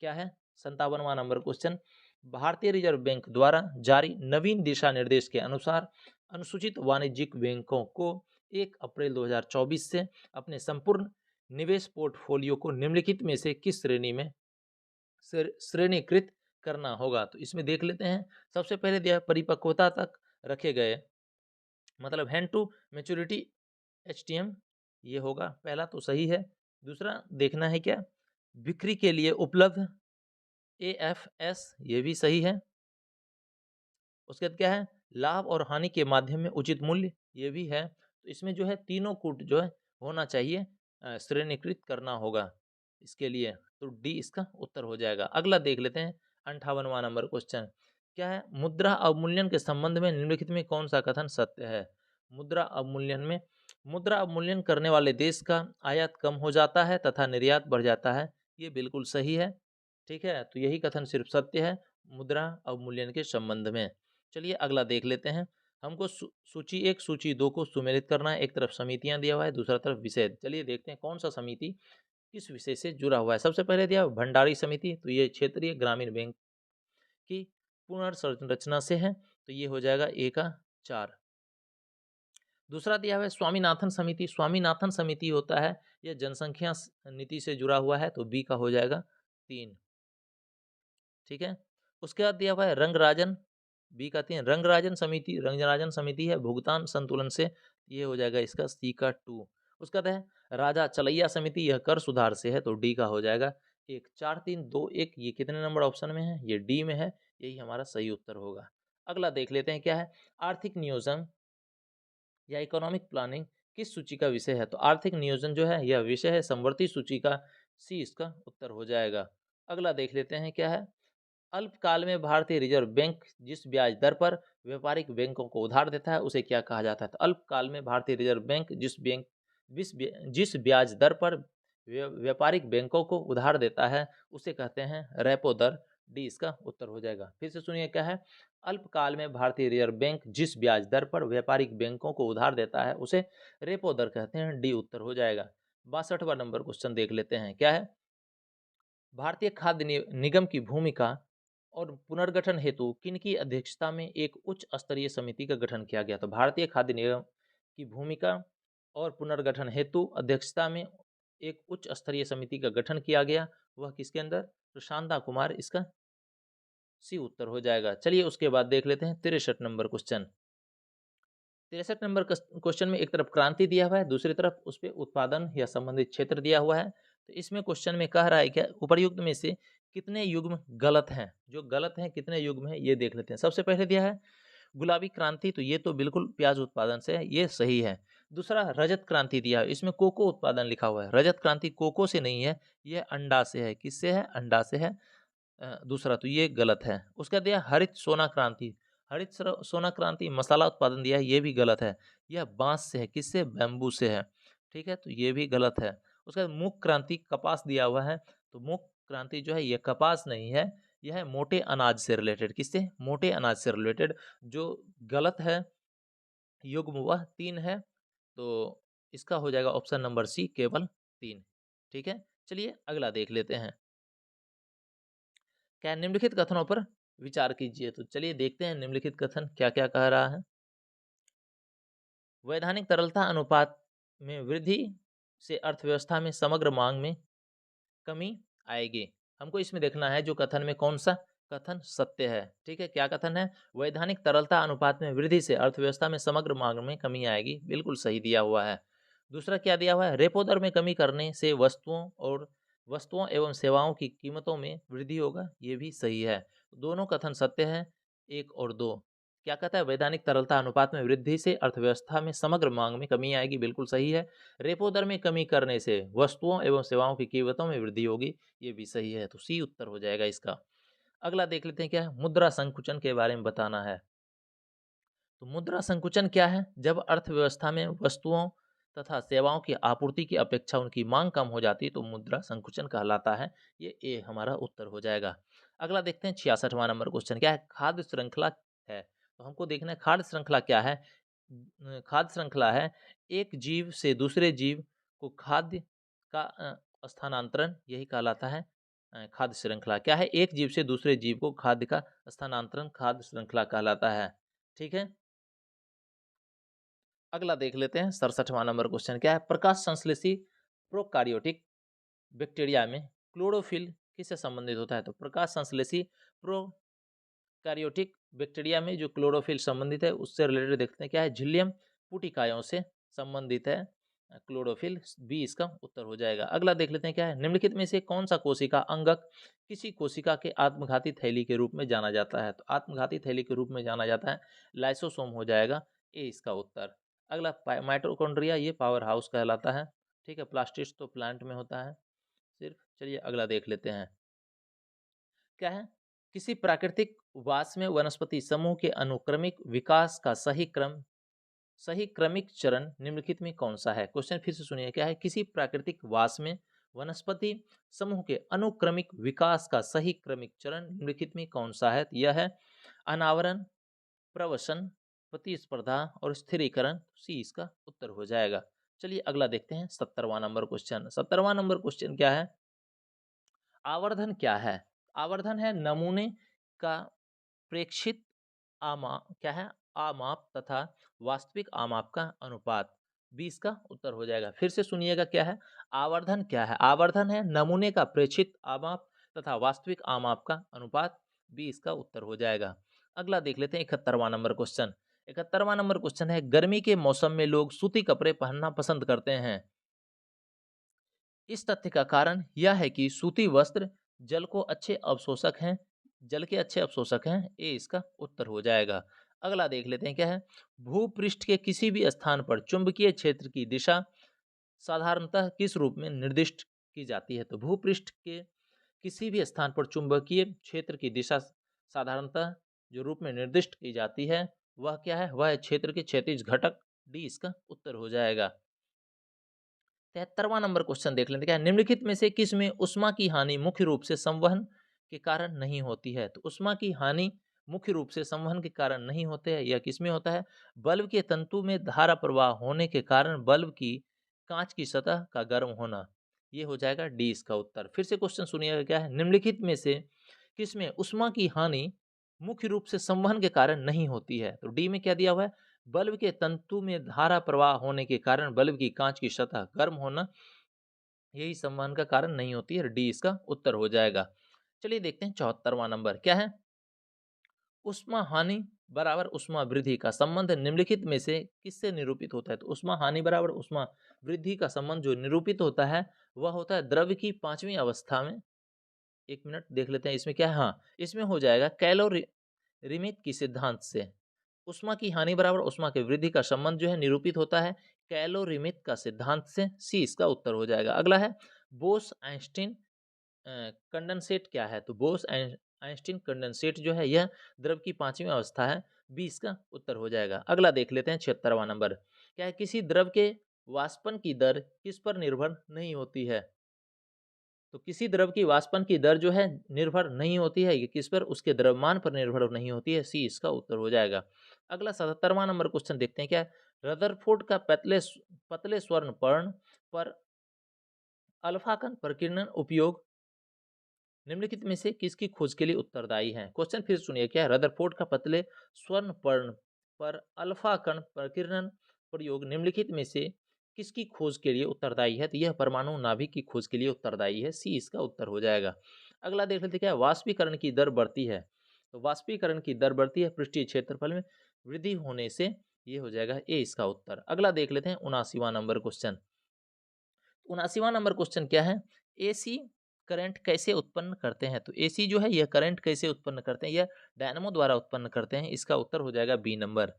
क्या है 57वां नंबर क्वेश्चन, भारतीय रिजर्व बैंक द्वारा जारी नवीन दिशा निर्देश के अनुसार अनुसूचित वाणिज्यिक बैंकों को 1 अप्रैल 2024 से अपने संपूर्ण निवेश पोर्टफोलियो को निम्नलिखित में से किस श्रेणी में श्रेणीकृत करना होगा। तो इसमें देख लेते हैं, सबसे पहले दिया परिपक्वता तक रखे गए, मतलब हैंड टू मैच्योरिटी एचटीएम, ये होगा पहला, तो सही है। दूसरा देखना है क्या, बिक्री के लिए उपलब्ध एएफएस, ये भी सही है। उसके बाद क्या है, लाभ और हानि के माध्यम में उचित मूल्य, ये भी है। तो इसमें जो है तीनों कूट जो है होना चाहिए, श्रेणीकृत करना होगा इसके लिए, तो डी इसका उत्तर हो जाएगा। अगला देख लेते हैं 58वां नंबर क्वेश्चन, क्या है, मुद्रा अवमूल्यन के संबंध में निम्नलिखित में कौन सा कथन सत्य है। मुद्रा अवमूल्यन में, मुद्रा अवमूल्यन करने वाले देश का आयात कम हो जाता है तथा निर्यात बढ़ जाता है, ये बिल्कुल सही है। ठीक है, तो यही कथन सिर्फ सत्य है मुद्रा अवमूल्यन के संबंध में। चलिए अगला देख लेते हैं। हमको सूची 1 सूची 2 को सुमेलित करना है। एक तरफ समितियां दिया हुआ है, दूसरा तरफ विषय। चलिए देखते हैं कौन सा समिति किस विषय से जुड़ा हुआ है। सबसे पहले दिया भंडारी समिति, तो ये क्षेत्रीय ग्रामीण बैंक की पुनर्संरचना से है, तो ये हो जाएगा ए का 4। दूसरा दिया हुआ है स्वामीनाथन समिति। स्वामीनाथन समिति होता है यह जनसंख्या नीति से जुड़ा हुआ है, तो बी का हो जाएगा 3। ठीक है, उसके बाद दिया हुआ है रंगराजन, बी का 3। रंगराजन समिति, रंगराजन समिति है भुगतान संतुलन से, ये हो जाएगा इसका सी का 2। उसका बाद है राजा चलैया समिति, यह कर सुधार से है, तो डी का हो जाएगा 1। 4 3 2 1, ये कितने नंबर ऑप्शन में है, ये डी में है, यही हमारा सही उत्तर होगा। अगला देख लेते हैं क्या है, आर्थिक नियोजन या इकोनॉमिक प्लानिंग किस सूची का विषय है। तो आर्थिक नियोजन जो है यह विषय है समवर्ती सूची का, सी इसका उत्तर हो जाएगा। अगला देख लेते हैं क्या है, अल्पकाल में भारतीय रिजर्व बैंक जिस ब्याज दर पर व्यापारिक बैंकों को उधार देता है उसे क्या कहा जाता है। तो अल्पकाल में भारतीय रिजर्व बैंक जिस ब्याज दर पर व्यापारिक बैंकों को उधार देता है उसे कहते हैं रेपो दर, डी इसका उत्तर हो जाएगा। फिर से सुनिए क्या है, अल्पकाल में भारतीय रिजर्व बैंक जिस ब्याज दर पर व्यापारिक बैंकों को उधार देता है उसे रेपो दर कहते हैं, डी उत्तर हो जाएगा। 62वां नंबर क्वेश्चन देख लेते हैं क्या है, भारतीय खाद्य निगम की भूमिका और पुनर्गठन हेतु किनकी अध्यक्षता में एक उच्च स्तरीय समिति का गठन किया गया। तो भारतीय खाद्य निगम की भूमिका और पुनर्गठन हेतु अध्यक्षता में एक उच्च स्तरीय समिति का गठन किया गया, वह किसके अंदर, तो शांता कुमार, इसका सी उत्तर हो जाएगा। चलिए उसके बाद देख लेते हैं 63 नंबर क्वेश्चन। 63 नंबर क्वेश्चन में एक तरफ क्रांति दिया हुआ है, दूसरी तरफ उस पर उत्पादन या संबंधित क्षेत्र दिया हुआ है। तो इसमें क्वेश्चन में कह रहा है क्या, उपर्युक्त में से कितने युग्म गलत हैं। जो गलत हैं कितने युग्म हैं ये देख लेते हैं। सबसे पहले दिया है गुलाबी क्रांति, तो ये तो बिल्कुल प्याज उत्पादन से है, ये सही है। दूसरा रजत क्रांति दिया है, इसमें कोको उत्पादन लिखा हुआ है, रजत क्रांति कोको से नहीं है, यह अंडा से है। किससे है, अंडा से है। दूसरा तो ये गलत है। उसका दिया हरित सोना क्रांति, हरित सोना क्रांति मसाला उत्पादन दिया है, ये भी गलत है, यह बांस से है। किससे, बैम्बू से है। ठीक है, तो ये भी गलत है। उसका मुख क्रांति कपास दिया हुआ है, तो मुख क्रांति जो है ये कपास नहीं है, यह है मोटे अनाज से रिलेटेड। किससे, मोटे अनाज से रिलेटेड। जो गलत है युग्म वह 3 है, तो इसका हो जाएगा ऑप्शन नंबर सी, केवल 3। ठीक है, चलिए अगला देख लेते हैं क्या, निम्नलिखित कथनों पर विचार कीजिए। तो चलिए देखते हैं निम्नलिखित कथन क्या क्या कह रहा है। वैधानिक तरलता अनुपात में वृद्धि से अर्थव्यवस्था में समग्र मांग में कमी आएगी। हमको इसमें देखना है जो कथन में कौन सा कथन सत्य है। ठीक है, क्या कथन है, वैधानिक तरलता अनुपात में वृद्धि से अर्थव्यवस्था में समग्र मांग में कमी आएगी, बिल्कुल सही दिया हुआ है। दूसरा क्या दिया हुआ है, रेपो दर में कमी करने से वस्तुओं एवं सेवाओं की कीमतों में वृद्धि होगा, ये भी सही है। दोनों कथन सत्य है, 1 और 2। क्या कहता है, वैधानिक तरलता अनुपात में वृद्धि से अर्थव्यवस्था में समग्र मांग में कमी आएगी, बिल्कुल सही है। रेपो दर में कमी करने से वस्तुओं एवं सेवाओं की कीमतों में वृद्धि होगी, ये भी सही है, तो सी उत्तर हो जाएगा इसका। अगला देख लेते हैं क्या है, मुद्रा संकुचन के बारे में बताना है। तो मुद्रा संकुचन क्या है, जब अर्थव्यवस्था में वस्तुओं तथा सेवाओं की आपूर्ति की अपेक्षा उनकी मांग कम हो जाती है तो मुद्रा संकुचन कहलाता है, ये ए हमारा उत्तर हो जाएगा। अगला देखते हैं 66वां नंबर क्वेश्चन क्या है, खाद्य श्रृंखला है। तो हमको देखना है खाद्य श्रृंखला क्या है। खाद्य श्रृंखला है एक जीव से दूसरे जीव को खाद्य का स्थानांतरण, यही कहलाता है खाद्य श्रृंखला। क्या है, एक जीव से दूसरे जीव को खाद्य का स्थानांतरण खाद्य श्रृंखला कहलाता है। ठीक है, अगला देख लेते हैं 67वां नंबर क्वेश्चन क्या है, प्रकाश संश्लेषी प्रोकार्योटिक बैक्टीरिया में क्लोरोफिल किससे संबंधित होता है। तो प्रकाश संश्लेषी प्रोकार्योटिक बैक्टीरिया में जो क्लोरोफिल संबंधित है उससे रिलेटेड देखते हैं क्या है, झिल्लियम पुटिकायों से संबंधित है क्लोरोफिल, बी इसका उत्तर हो जाएगा। अगला देख लेते हैं क्या है, निम्नलिखित में से कौन सा कोशिका अंगक किसी कोशिका के आत्मघाती थैली के रूप में जाना जाता है। तो आत्मघाती थैली के रूप में जाना जाता है लाइसोसोम हो जाएगा, ए इसका उत्तर। अगला माइटोकॉन्ड्रिया, ये पावर हाउस कहलाता है। ठीक है, प्लास्टिड्स तो प्लांट में होता है सिर्फ। चलिए अगला देख लेते हैं क्या है, किसी प्राकृतिक वास में वनस्पति समूह के अनुक्रमिक विकास का सही क्रमिक चरण निम्नलिखित में कौन सा है? क्वेश्चन फिर से सुनिए, क्या है? किसी प्राकृतिक वास में वनस्पति समूह के अनुक्रमिक विकास का सही क्रमिक चरण निम्नलिखित में कौन सा है? यह है अनावरण, प्रवसन, प्रतिस्पर्धा और स्थिरीकरण। सी इसका उत्तर हो जाएगा। चलिए अगला देखते हैं 70वां नंबर क्वेश्चन। 70वां नंबर क्वेश्चन क्या है? आवर्धन क्या है? आवर्धन है नमूने का प्रेक्षित क्या है? आमाप तथा वास्तविक आमाप का अनुपात। 20 का उत्तर हो जाएगा। फिर से सुनिएगा, क्या है? आवर्धन क्या है? आवर्धन है नमूने का प्रेक्षित आमाप तथा वास्तविक आमाप का अनुपात। 20 का उत्तर हो जाएगा। अगला देख लेते हैं 71वां नंबर क्वेश्चन। 71वां नंबर क्वेश्चन है, गर्मी के मौसम में लोग सूती कपड़े पहनना पसंद करते हैं। इस तथ्य का कारण यह है कि सूती वस्त्र जल को अच्छे अवशोषक हैं जल के अच्छे अवशोषक हैं। ये इसका उत्तर हो जाएगा। अगला देख लेते हैं, क्या है? भूपृष्ठ के किसी भी स्थान पर चुंबकीय क्षेत्र की दिशा साधारणतः किस रूप में निर्दिष्ट की जाती है? तो भूपृष्ठ के किसी भी स्थान पर चुंबकीय क्षेत्र की दिशा साधारणतः जो रूप में निर्दिष्ट की जाती है वह क्या है? वह है क्षेत्र के क्षैतिज घटक। डी इसका उत्तर हो जाएगा। 73वां नंबर क्वेश्चन देख लेते हैं, क्या है? निम्नलिखित में से किस में उष्मा की हानि मुख्य रूप से संवहन के कारण नहीं होती है? तो उष्मा की हानि मुख्य रूप से संवहन के कारण नहीं होते हैं। यह किस में होता है? बल्ब के तंतु में धारा प्रवाह होने के कारण बल्ब की कांच की सतह का गर्म होना। ये हो जाएगा डी इसका उत्तर। फिर से क्वेश्चन सुनिएगा, क्या है? निम्नलिखित में से किस में उष्मा की हानि मुख्य रूप से संवहन के कारण नहीं होती है? तो डी में क्या दिया हुआ है? बल्ब के तंतु में धारा प्रवाह होने के कारण बल्ब की कांच की सतह गर्म होना, यही संवहन का कारण नहीं होती है। डी इसका उत्तर हो जाएगा। चलिए देखते हैं 74वां नंबर, क्या है? उष्मा हानि बराबर उष्मा वृद्धि का संबंध निम्नलिखित में से किससे निरूपित होता है? तो उष्मा हानि बराबर उष्मा वृद्धि का संबंध जो निरूपित होता है वह होता है द्रव्य की पांचवी अवस्था में। एक मिनट देख लेते हैं इसमें क्या है। हाँ, इसमें हो जाएगा कैलोरीमित की सिद्धांत से। उष्मा की हानि बराबर उष्मा की वृद्धि का संबंध जो है निरूपित होता है कैलोरीमित का सिद्धांत से। सी इसका उत्तर हो जाएगा। अगला है बोस आइंस्टीन कंडेंसेट क्या है? तो बोस आइंस्टीन कंडेंसेट जो है यह द्रव की पांचवी अवस्था है। 20 का उत्तर हो जाएगा। अगला देख लेते हैं 76वां नंबर, क्या है? किसी द्रव के वाष्पन की दर किस पर निर्भर नहीं होती है? तो किसी द्रव की वाष्पन की दर जो है निर्भर नहीं होती है। ये किस पर? उसके द्रव्यमान पर निर्भर नहीं होती है। सी इसका उत्तर हो जाएगा। अगला 77वां नंबर क्वेश्चन देखते हैं, क्या है? रदरफोर्ड का पतले स्वर्ण पर्ण पर अल्फा कण प्रकीर्णन उपयोग निम्नलिखित में से किसकी खोज के लिए उत्तरदायी है? क्वेश्चन फिर सुनिए, क्या है? रदरफोर्ड का पतले स्वर्ण पर्ण पर अल्फा कण प्रकीर्णन प्रयोग निम्नलिखित में से किसकी खोज के लिए उत्तरदायी है? तो यह परमाणु नाभिक की खोज के लिए उत्तरदायी है। सी इसका उत्तर हो जाएगा। अगला देख लेते हैं, क्या है? वाष्पीकरण की दर बढ़ती है। तो वाष्पीकरण की दर बढ़ती है पृष्ठीय क्षेत्रफल में वृद्धि होने से। ये हो जाएगा ए इसका उत्तर। अगला देख लेते हैं 79वां नंबर क्वेश्चन। 79वां नंबर क्वेश्चन क्या है? एसी करंट कैसे उत्पन्न करते हैं? तो एसी जो है यह करंट कैसे उत्पन्न करते हैं? यह डायनामो द्वारा उत्पन्न करते हैं। इसका उत्तर हो जाएगा बी नंबर।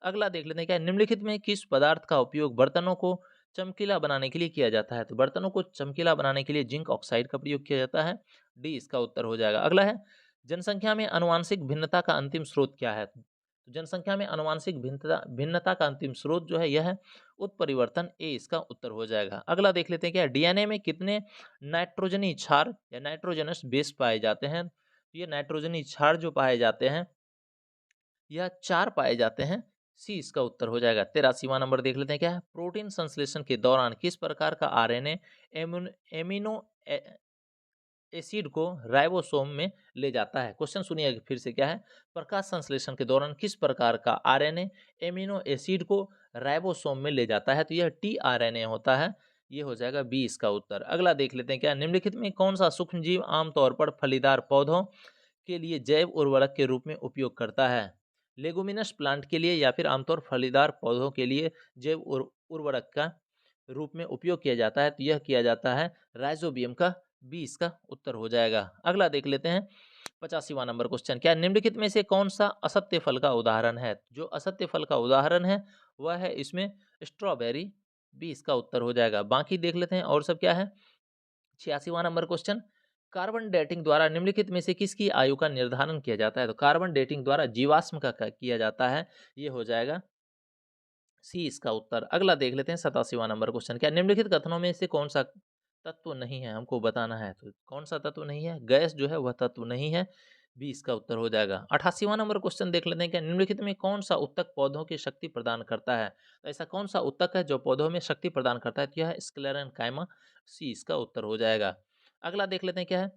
अगला देख लेते हैं, क्या है? निम्नलिखित में किस पदार्थ का उपयोग बर्तनों को चमकीला बनाने के लिए किया जाता है? तो बर्तनों को चमकीला बनाने के लिए जिंक ऑक्साइड का प्रयोग किया जाता है। डी इसका उत्तर हो जाएगा। अगला है जनसंख्या में आनुवांशिक भिन्नता का अंतिम स्रोत क्या है? तो जनसंख्या में आनुवांशिक भिन्नता भिन्नता का अंतिम स्रोत जो है यह है उत्परिवर्तन। ए इसका उत्तर हो जाएगा। अगला देख लेते हैं, क्या है? डीएनए में कितने नाइट्रोजनी क्षार या नाइट्रोजनस बेस पाए जाते हैं? तो ये नाइट्रोजनी क्षार जो पाए जाते हैं यह 4 पाए जाते हैं। सी इसका उत्तर हो जाएगा। 83वां नंबर देख लेते हैं, क्या है? प्रोटीन संश्लेषण के दौरान किस प्रकार का आरएनए एमिनो एसिड को राइबोसोम में ले जाता है? क्वेश्चन सुनिए फिर से, क्या है? प्रकाश संश्लेषण के दौरान किस प्रकार का आरएनए एमिनो एसिड को राइबोसोम में ले जाता है? तो यह टीआरएनए होता है। ये हो जाएगा बी इसका उत्तर। अगला देख लेते हैं, क्या निम्नलिखित में कौन सा सूक्ष्मजीव आमतौर पर फलीदार पौधों के लिए जैव उर्वरक के रूप में उपयोग करता है? लेगुमिनस प्लांट के लिए या फिर आमतौर फलीदार पौधों के लिए जैव उर्वरक का रूप में उपयोग किया जाता है? तो यह किया जाता है राइजोबियम का। बी इसका उत्तर हो जाएगा। अगला देख लेते हैं 85वां नंबर क्वेश्चन, क्या निम्नलिखित में से कौन सा असत्य फल का उदाहरण है? जो असत्य फल का उदाहरण है वह है इसमें स्ट्रॉबेरी। बी इसका उत्तर हो जाएगा। बाकी देख लेते हैं और सब क्या है। 86वां नंबर क्वेश्चन, कार्बन डेटिंग द्वारा निम्नलिखित में से किसकी आयु का निर्धारण किया जाता है? तो कार्बन डेटिंग द्वारा जीवाश्म का किया जाता है, ये हो जाएगा सी इसका उत्तर। अगला देख लेते हैं 87वां नंबर क्वेश्चन। क्या निम्नलिखित कथनों में से कौन सा तत्व नहीं है, हमको बताना है। तो कौन सा तत्व नहीं है? गैस जो है वह तत्व नहीं है, बी इसका उत्तर हो जाएगा। 88वां नंबर क्वेश्चन देख लेते हैं। क्या निम्नलिखित में कौन सा उत्तक पौधों की शक्ति प्रदान करता है? तो ऐसा कौन सा उत्तक है जो पौधों में शक्ति प्रदान करता है? तो यह है स्क्लेरेंकाइमा, सी इसका उत्तर हो जाएगा। अगला देख लेते हैं क्या है।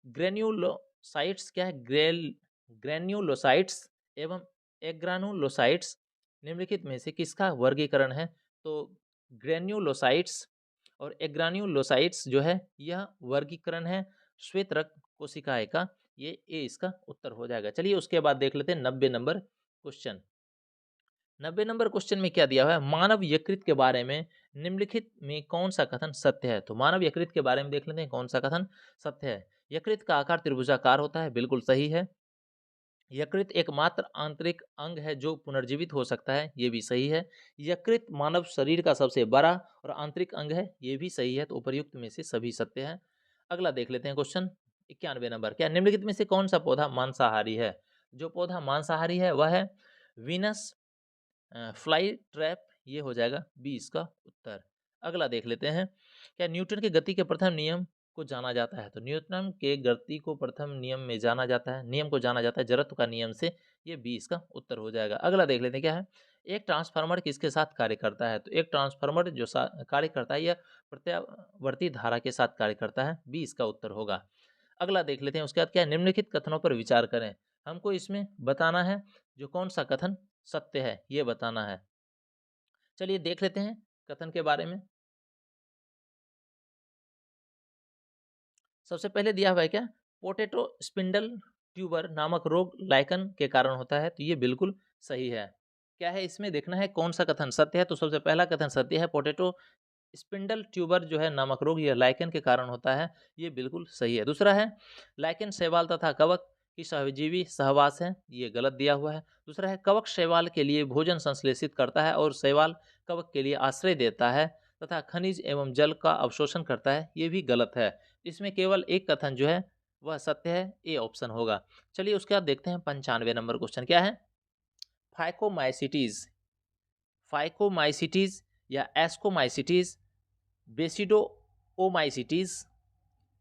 ग्रेन्यूलोसाइट्स क्या है? ग्रेन्यूलोसाइट्स एवं एग्रानुलोसाइट्स निम्नलिखित में से किसका वर्गीकरण है? तो ग्रेन्यूलोसाइट्स और एग्रान्यूलोसाइट्स जो है यह वर्गीकरण है श्वेत रक्त कोशिकाएं का, ये ए इसका उत्तर हो जाएगा। चलिए उसके बाद देख लेते हैं 90 नंबर क्वेश्चन। 90 नंबर क्वेश्चन में क्या दिया हुआ है? मानव यकृत के बारे में निम्नलिखित में कौन सा कथन सत्य है? तो मानव यकृत के बारे में देख लेते हैं कौन सा कथन सत्य है। यकृत का आकार त्रिभुजाकार होता है, बिल्कुल सही है। यकृत एकमात्र आंतरिक अंग है जो पुनर्जीवित हो सकता है, ये भी सही है। यकृत मानव शरीर का सबसे बड़ा और आंतरिक अंग है, ये भी सही है। तो उपर्युक्त में से सभी सत्य है। अगला देख लेते हैं क्वेश्चन 91 नंबर। क्या निम्नलिखित में से कौन सा पौधा मांसाहारी है? जो पौधा मांसाहारी है वह है वीनस फ्लाई ट्रैप, ये हो जाएगा बी इसका उत्तर। अगला देख लेते हैं। क्या न्यूटन के गति के प्रथम नियम को जाना जाता है? तो न्यूटन के गति को प्रथम नियम में जाना जाता है, नियम को जाना जाता है जड़त्व का नियम से, ये बी इसका उत्तर हो जाएगा। अगला देख लेते हैं क्या है। एक ट्रांसफार्मर किसके साथ कार्य करता है? तो एक ट्रांसफार्मर जो कार्य करता है यह प्रत्यावर्ती धारा के साथ कार्य करता है, बी इसका उत्तर होगा। अगला देख लेते हैं उसके बाद। क्या निम्नलिखित कथनों पर विचार करें? हमको इसमें बताना है जो कौन सा कथन सत्य है, ये बताना है। चलिए देख लेते हैं कथन के बारे में। सबसे पहले दिया हुआ है क्या? पोटैटो स्पिंडल ट्यूबर नामक रोग लाइकन के कारण होता है, तो ये बिल्कुल सही है। क्या है इसमें देखना है कौन सा कथन सत्य है। तो सबसे पहला कथन सत्य है, पोटैटो स्पिंडल ट्यूबर जो है नामक रोग यह लाइकन के कारण होता है, ये बिल्कुल सही है। दूसरा है लाइकन शैवाल तथा कवक की सहजीवी सहवास है, ये गलत दिया हुआ है। दूसरा है कवक शैवाल के लिए भोजन संश्लेषित करता है और शैवाल कवक के लिए आश्रय देता है तथा खनिज एवं जल का अवशोषण करता है, ये भी गलत है। इसमें केवल एक कथन जो है वह सत्य है, ए ऑप्शन होगा। चलिए उसके बाद देखते हैं 95 नंबर क्वेश्चन। क्या है? फाइकोमाइसिटीज, फाइकोमाइसिटीज या एस्कोमाइसिटीज, बेसिडोओमाइसिटीज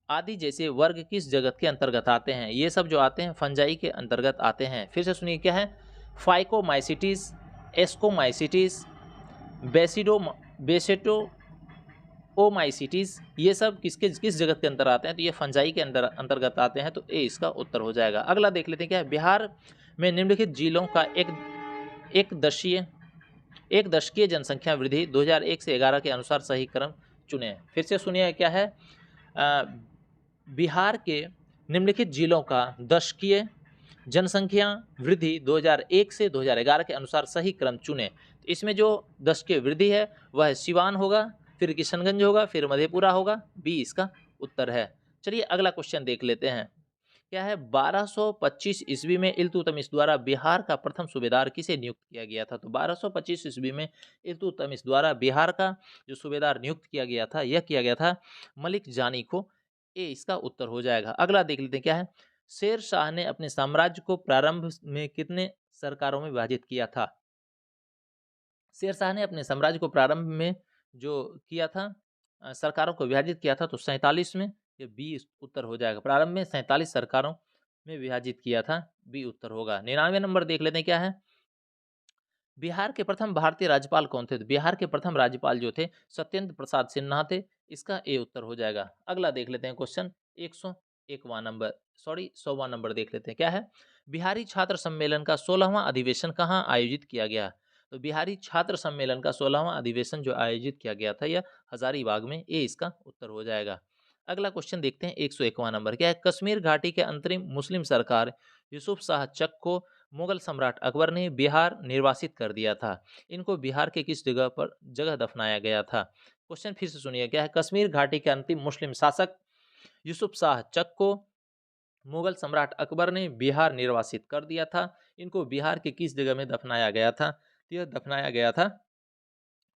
आदि जैसे वर्ग किस जगत के अंतर्गत आते हैं? ये सब जो आते हैं फंजाई के अंतर्गत आते हैं। फिर से सुनिए क्या है। फाइकोमाइसिटीज, एस्कोमाइसिटीज, बेसिडो बेसेटो ओमाइसिटीज, ये सब किस जगत के अंतर आते हैं? तो ये फंजाई के अंतर्गत आते हैं, तो ए इसका उत्तर हो जाएगा। अगला देख लेते हैं क्या है। बिहार में निम्नलिखित जिलों का एक दशकीय जनसंख्या वृद्धि 2001 से 11 के अनुसार सही क्रम चुने। फिर से सुनिए क्या है। बिहार के निम्नलिखित जिलों का दशकीय जनसंख्या वृद्धि 2001 से 2011 के अनुसार सही क्रम चुने। तो इसमें जो दशकीय वृद्धि है वह सिवान होगा, फिर किशनगंज होगा, फिर मधेपुरा होगा, बी इसका उत्तर है। चलिए अगला क्वेश्चन देख लेते हैं। क्या है? 1225 ईस्वी में इल्तुतमिश द्वारा बिहार का प्रथम सूबेदार किसे नियुक्त किया गया था? तो 1225 ईस्वी में इल्तुतमिश द्वारा बिहार का जो सूबेदार नियुक्त किया गया था, यह किया गया था मलिक जानी को, ए इसका उत्तर हो जाएगा। अगला देख लेते हैं क्या है। शेर शाह ने अपने साम्राज्य को प्रारंभ में कितने सरकारों में विभाजित किया था? शेर शाह ने अपने साम्राज्य को प्रारंभ में जो किया था, सरकारों को विभाजित किया था, तो 47 में, ये बी उत्तर हो जाएगा। प्रारंभ में 47 सरकारों में विभाजित किया था, बी उत्तर होगा। 99 नंबर देख लेते हैं क्या है। बिहार के प्रथम भारतीय राज्यपाल कौन थे? तो बिहार के प्रथम राज्यपाल जो थे सत्येंद्र प्रसाद सिन्हा थे, इसका ए उत्तर हो जाएगा। अगला देख लेते हैं क्वेश्चन 101वां नंबर, सॉरी 100वां नंबर देख लेते हैं क्या है। बिहारी छात्र सम्मेलन का 16वां अधिवेशन कहाँ आयोजित किया गया? तो बिहारी छात्र सम्मेलन का 16वां अधिवेशन जो आयोजित किया गया था यह हजारीबाग में, ए इसका उत्तर हो जाएगा। अगला क्वेश्चन देखते हैं 101वां नंबर। क्या है? कश्मीर घाटी के अंतरिम मुस्लिम सरकार यूसुफ शाह चक को मुगल सम्राट अकबर ने बिहार निर्वासित कर दिया था। इनको बिहार के किस जगह दफनाया गया था? क्वेश्चन फिर से सुनिए क्या है। कश्मीर घाटी के अंतिम मुस्लिम शासक यूसुफ शाह चक को मुगल सम्राट अकबर ने बिहार निर्वासित कर दिया था। इनको बिहार के किस जगह में दफनाया गया था? तो यह दफनाया गया था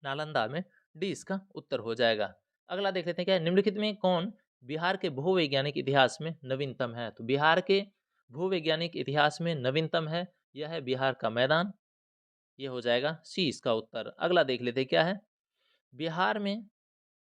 नालंदा में, डी इसका उत्तर हो जाएगा। अगला देख लेते हैं क्या है। निम्नलिखित में कौन बिहार के भूवैज्ञानिक इतिहास में नवीनतम है? तो बिहार के भूवैज्ञानिक इतिहास में नवीनतम है, यह है बिहार का मैदान। ये हो जाएगा सी इसका उत्तर। अगला देख लेते हैं क्या है। बिहार में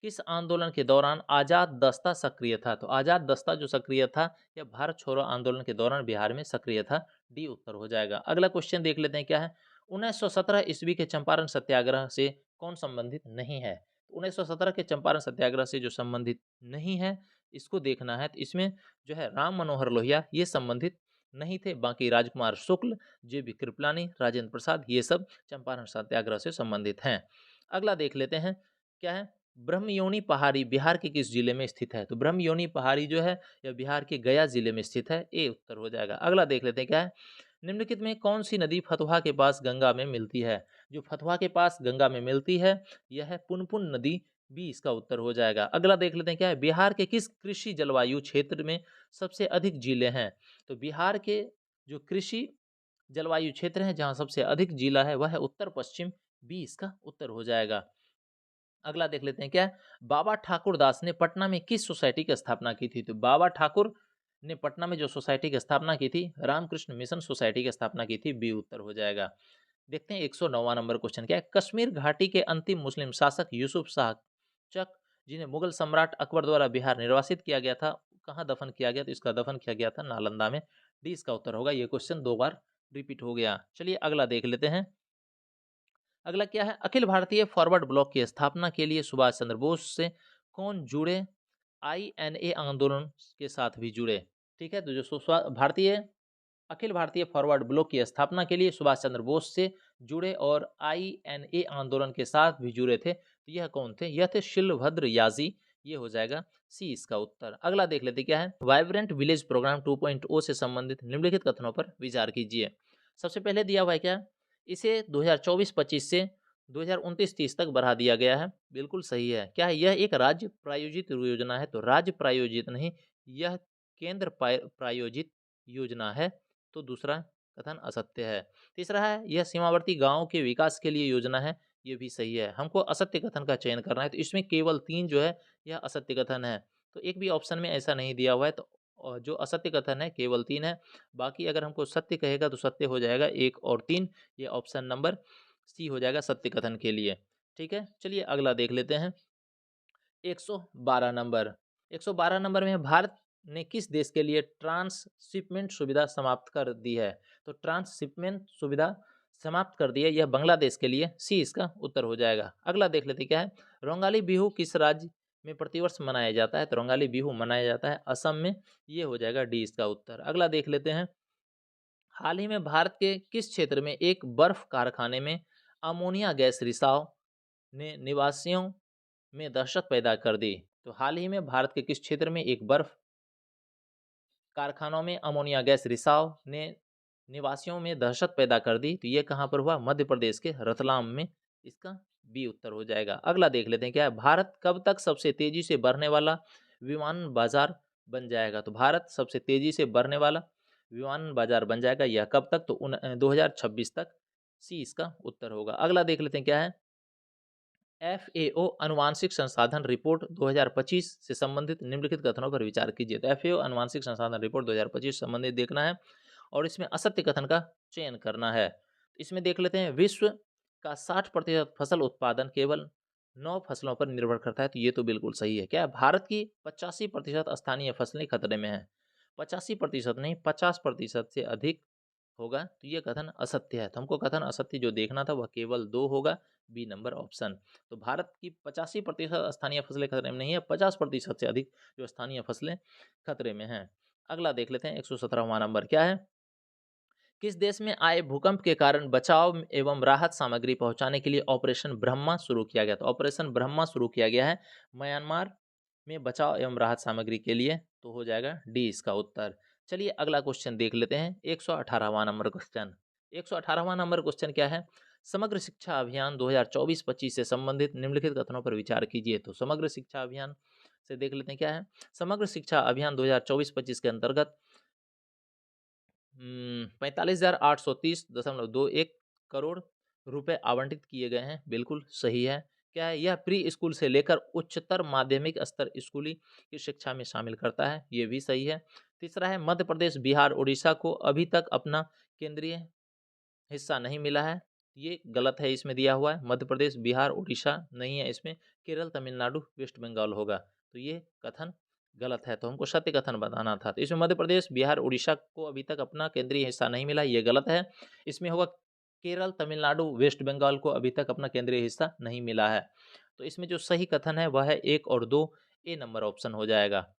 किस आंदोलन के दौरान आजाद दस्ता सक्रिय था? तो आजाद दस्ता जो सक्रिय था यह भारत छोड़ो आंदोलन के दौरान बिहार में सक्रिय था। डी उत्तर हो जाएगा। अगला क्वेश्चन देख लेते हैं क्या है। 1917 ईस्वी के चंपारण सत्याग्रह से कौन संबंधित नहीं है? 1917 के चंपारण सत्याग्रह से जो संबंधित नहीं है इसको देखना है। तो इसमें जो है राम मनोहर लोहिया ये संबंधित नहीं थे, बाकी राजकुमार शुक्ल, जे बी कृपलानी, राजेंद्र प्रसाद ये सब चंपारण सत्याग्रह से संबंधित हैं। अगला देख लेते हैं क्या है। ब्रह्मयोनी पहाड़ी बिहार के किस जिले में स्थित है? तो ब्रह्मयोनी पहाड़ी जो है यह बिहार के गया जिले में स्थित है। ए उत्तर हो जाएगा। अगला देख लेते हैं क्या है। निम्नलिखित में कौन सी नदी फतुहा के पास गंगा में मिलती है? जो फतुहा के पास गंगा में मिलती है यह है पुनपुन नदी। बी इसका उत्तर हो जाएगा। अगला देख लेते हैं क्या है। बिहार के किस कृषि जलवायु क्षेत्र में सबसे अधिक जिले हैं? तो बिहार के जो कृषि जलवायु क्षेत्र है जहाँ सबसे अधिक जिला है वह है उत्तर पश्चिम। बी इसका उत्तर हो जाएगा। अगला देख लेते हैं क्या है। बाबा ठाकुर दास ने पटना में किस सोसाइटी की स्थापना की थी? तो बाबा ठाकुर ने पटना में जो सोसाइटी की स्थापना की थी रामकृष्ण मिशन सोसाइटी की स्थापना की थी। बी उत्तर हो जाएगा। देखते हैं 109वां नंबर क्वेश्चन क्या है। कश्मीर घाटी के अंतिम मुस्लिम शासक यूसुफ शाह चक, जिन्हें मुगल सम्राट अकबर द्वारा बिहार निर्वासित किया गया था, कहाँ दफन किया गया? तो इसका दफन किया गया था नालंदा में। डी इसका उत्तर होगा। ये क्वेश्चन दो बार रिपीट हो गया। चलिए अगला देख लेते हैं। अगला क्या है। अखिल भारतीय फॉरवर्ड ब्लॉक की स्थापना के लिए सुभाष चंद्र बोस से कौन जुड़े? आईएनए आंदोलन के साथ भी जुड़े। ठीक है, तो जो भारतीय अखिल भारतीय फॉरवर्ड ब्लॉक की स्थापना के लिए सुभाष चंद्र बोस से जुड़े और आईएनए आंदोलन के साथ भी जुड़े थे, तो यह कौन थे? यह थे शिलभद्र याजी। ये हो जाएगा सी इसका उत्तर। अगला देख लेते क्या है। वाइब्रेंट विलेज प्रोग्राम 2.0 से संबंधित निम्नलिखित कथनों पर विचार कीजिए। सबसे पहले दिया हुआ है क्या, इसे 2024-25 से 2029-30 तक बढ़ा दिया गया है। बिल्कुल सही है। क्या है, यह एक राज्य प्रायोजित योजना है? तो राज्य प्रायोजित नहीं, यह केंद्र प्रायोजित योजना है। तो दूसरा कथन असत्य है। तीसरा है, यह सीमावर्ती गांवों के विकास के लिए योजना है। ये भी सही है। हमको असत्य कथन का चयन करना है, तो इसमें केवल 3 जो है यह असत्य कथन है। तो एक भी ऑप्शन में ऐसा नहीं दिया हुआ है, तो जो असत्य कथन है केवल 3 है। बाकी अगर हमको सत्य कहेगा तो सत्य हो जाएगा 1 और 3। ये ऑप्शन नंबर सी हो जाएगा सत्य कथन के लिए। ठीक है, चलिए अगला देख लेते हैं। 112 नंबर। 112 नंबर में भारत ने किस देश के लिए ट्रांसशिपमेंट सुविधा समाप्त कर दी है? तो ट्रांसशिपमेंट सुविधा समाप्त कर दी है, यह बांग्लादेश के लिए। सी इसका उत्तर हो जाएगा। अगला देख लेते क्या है। रोंगाली बिहू किस राज्य में प्रतिवर्ष मनाया जाता है? तो रोंगाली बिहू मनाया जाता है असम में। ये हो जाएगा डी इसका उत्तर। अगला देख लेते हैं। हाल ही में भारत के किस क्षेत्र में एक बर्फ कारखाने में अमोनिया गैस रिसाव ने निवासियों में दहशत पैदा कर दी? तो हाल ही में भारत के किस क्षेत्र में एक बर्फ कारखानों में अमोनिया गैस रिसाव ने निवासियों में दहशत पैदा कर दी? तो ये कहाँ पर हुआ? मध्य प्रदेश के रतलाम में। इसका बी उत्तर हो जाएगा। अगला देख लेते हैं क्या है। भारत कब तक सबसे तेजी से बढ़ने वाला विमान बाजार बन जाएगा? तो भारत सबसे तेजी से बढ़ने वाला विमान बाजार बन जाएगा, यह कब तक? तो 2026 तक। सी इसका उत्तर होगा। अगला देख लेते हैं क्या है। एफएओ आनुवांशिक संसाधन रिपोर्ट 2025 से संबंधित निम्नलिखित कथनों पर विचार कीजिए। तो एफएओ आनुवांशिक संसाधन रिपोर्ट 2025 से संबंधित देखना है और इसमें असत्य कथन का चयन करना है। इसमें देख लेते हैं। विश्व का 60% फसल उत्पादन केवल 9 फसलों पर निर्भर करता है। तो ये तो बिल्कुल सही है। क्या भारत की 85% स्थानीय फसलें खतरे में है? 85% नहीं, 50% से अधिक होगा, तो ये कथन असत्य है। तो हमको कथन असत्य जो देखना था वह केवल 2 होगा। B number option. तो भारत की 85% स्थानीय फसलें खतरे में नहीं है, 50% से अधिक जो स्थानीय फसलें खतरे में हैं। अगला देख लेते हैं। 117वां नंबर क्या है। किस देश में आए भूकंप के कारण बचाव एवं राहत सामग्री पहुंचाने के लिए ऑपरेशन ब्रह्मा शुरू किया गया? तो ऑपरेशन ब्रह्मा शुरू किया गया है म्यांमार में बचाव एवं राहत सामग्री के लिए। तो हो जाएगा डी इसका उत्तर। चलिए अगला क्वेश्चन देख लेते हैं। 118वां नंबर क्वेश्चन। 118वां नंबर क्वेश्चन क्या है। समग्र शिक्षा अभियान 2024-25 से संबंधित निम्नलिखित कथनों पर विचार कीजिए। तो समग्र शिक्षा अभियान से देख लेते हैं क्या है। समग्र शिक्षा अभियान 2024-25 के अंतर्गत 45,830.21 करोड़ रुपए आवंटित किए गए हैं। बिल्कुल सही है। क्या है, यह प्री स्कूल से लेकर उच्चतर माध्यमिक स्तर स्कूली की शिक्षा में शामिल करता है, ये भी सही है। तीसरा है, मध्य प्रदेश, बिहार, उड़ीसा को अभी तक अपना केंद्रीय हिस्सा नहीं मिला है, ये गलत है, इसमें दिया हुआ है मध्य प्रदेश, बिहार, उड़ीसा नहीं है इसमें, केरल, तमिलनाडु, वेस्ट बंगाल होगा, तो ये कथन गलत है, तो हमको सत्य कथन बताना था। तो इसमें मध्य प्रदेश, बिहार, उड़ीसा को अभी तक अपना केंद्रीय हिस्सा नहीं मिला, ये गलत है। इसमें होगा केरल, तमिलनाडु, वेस्ट बंगाल को अभी तक अपना केंद्रीय हिस्सा नहीं मिला है। तो इसमें जो सही कथन है वह है 1 और 2, ए नंबर ऑप्शन हो जाएगा।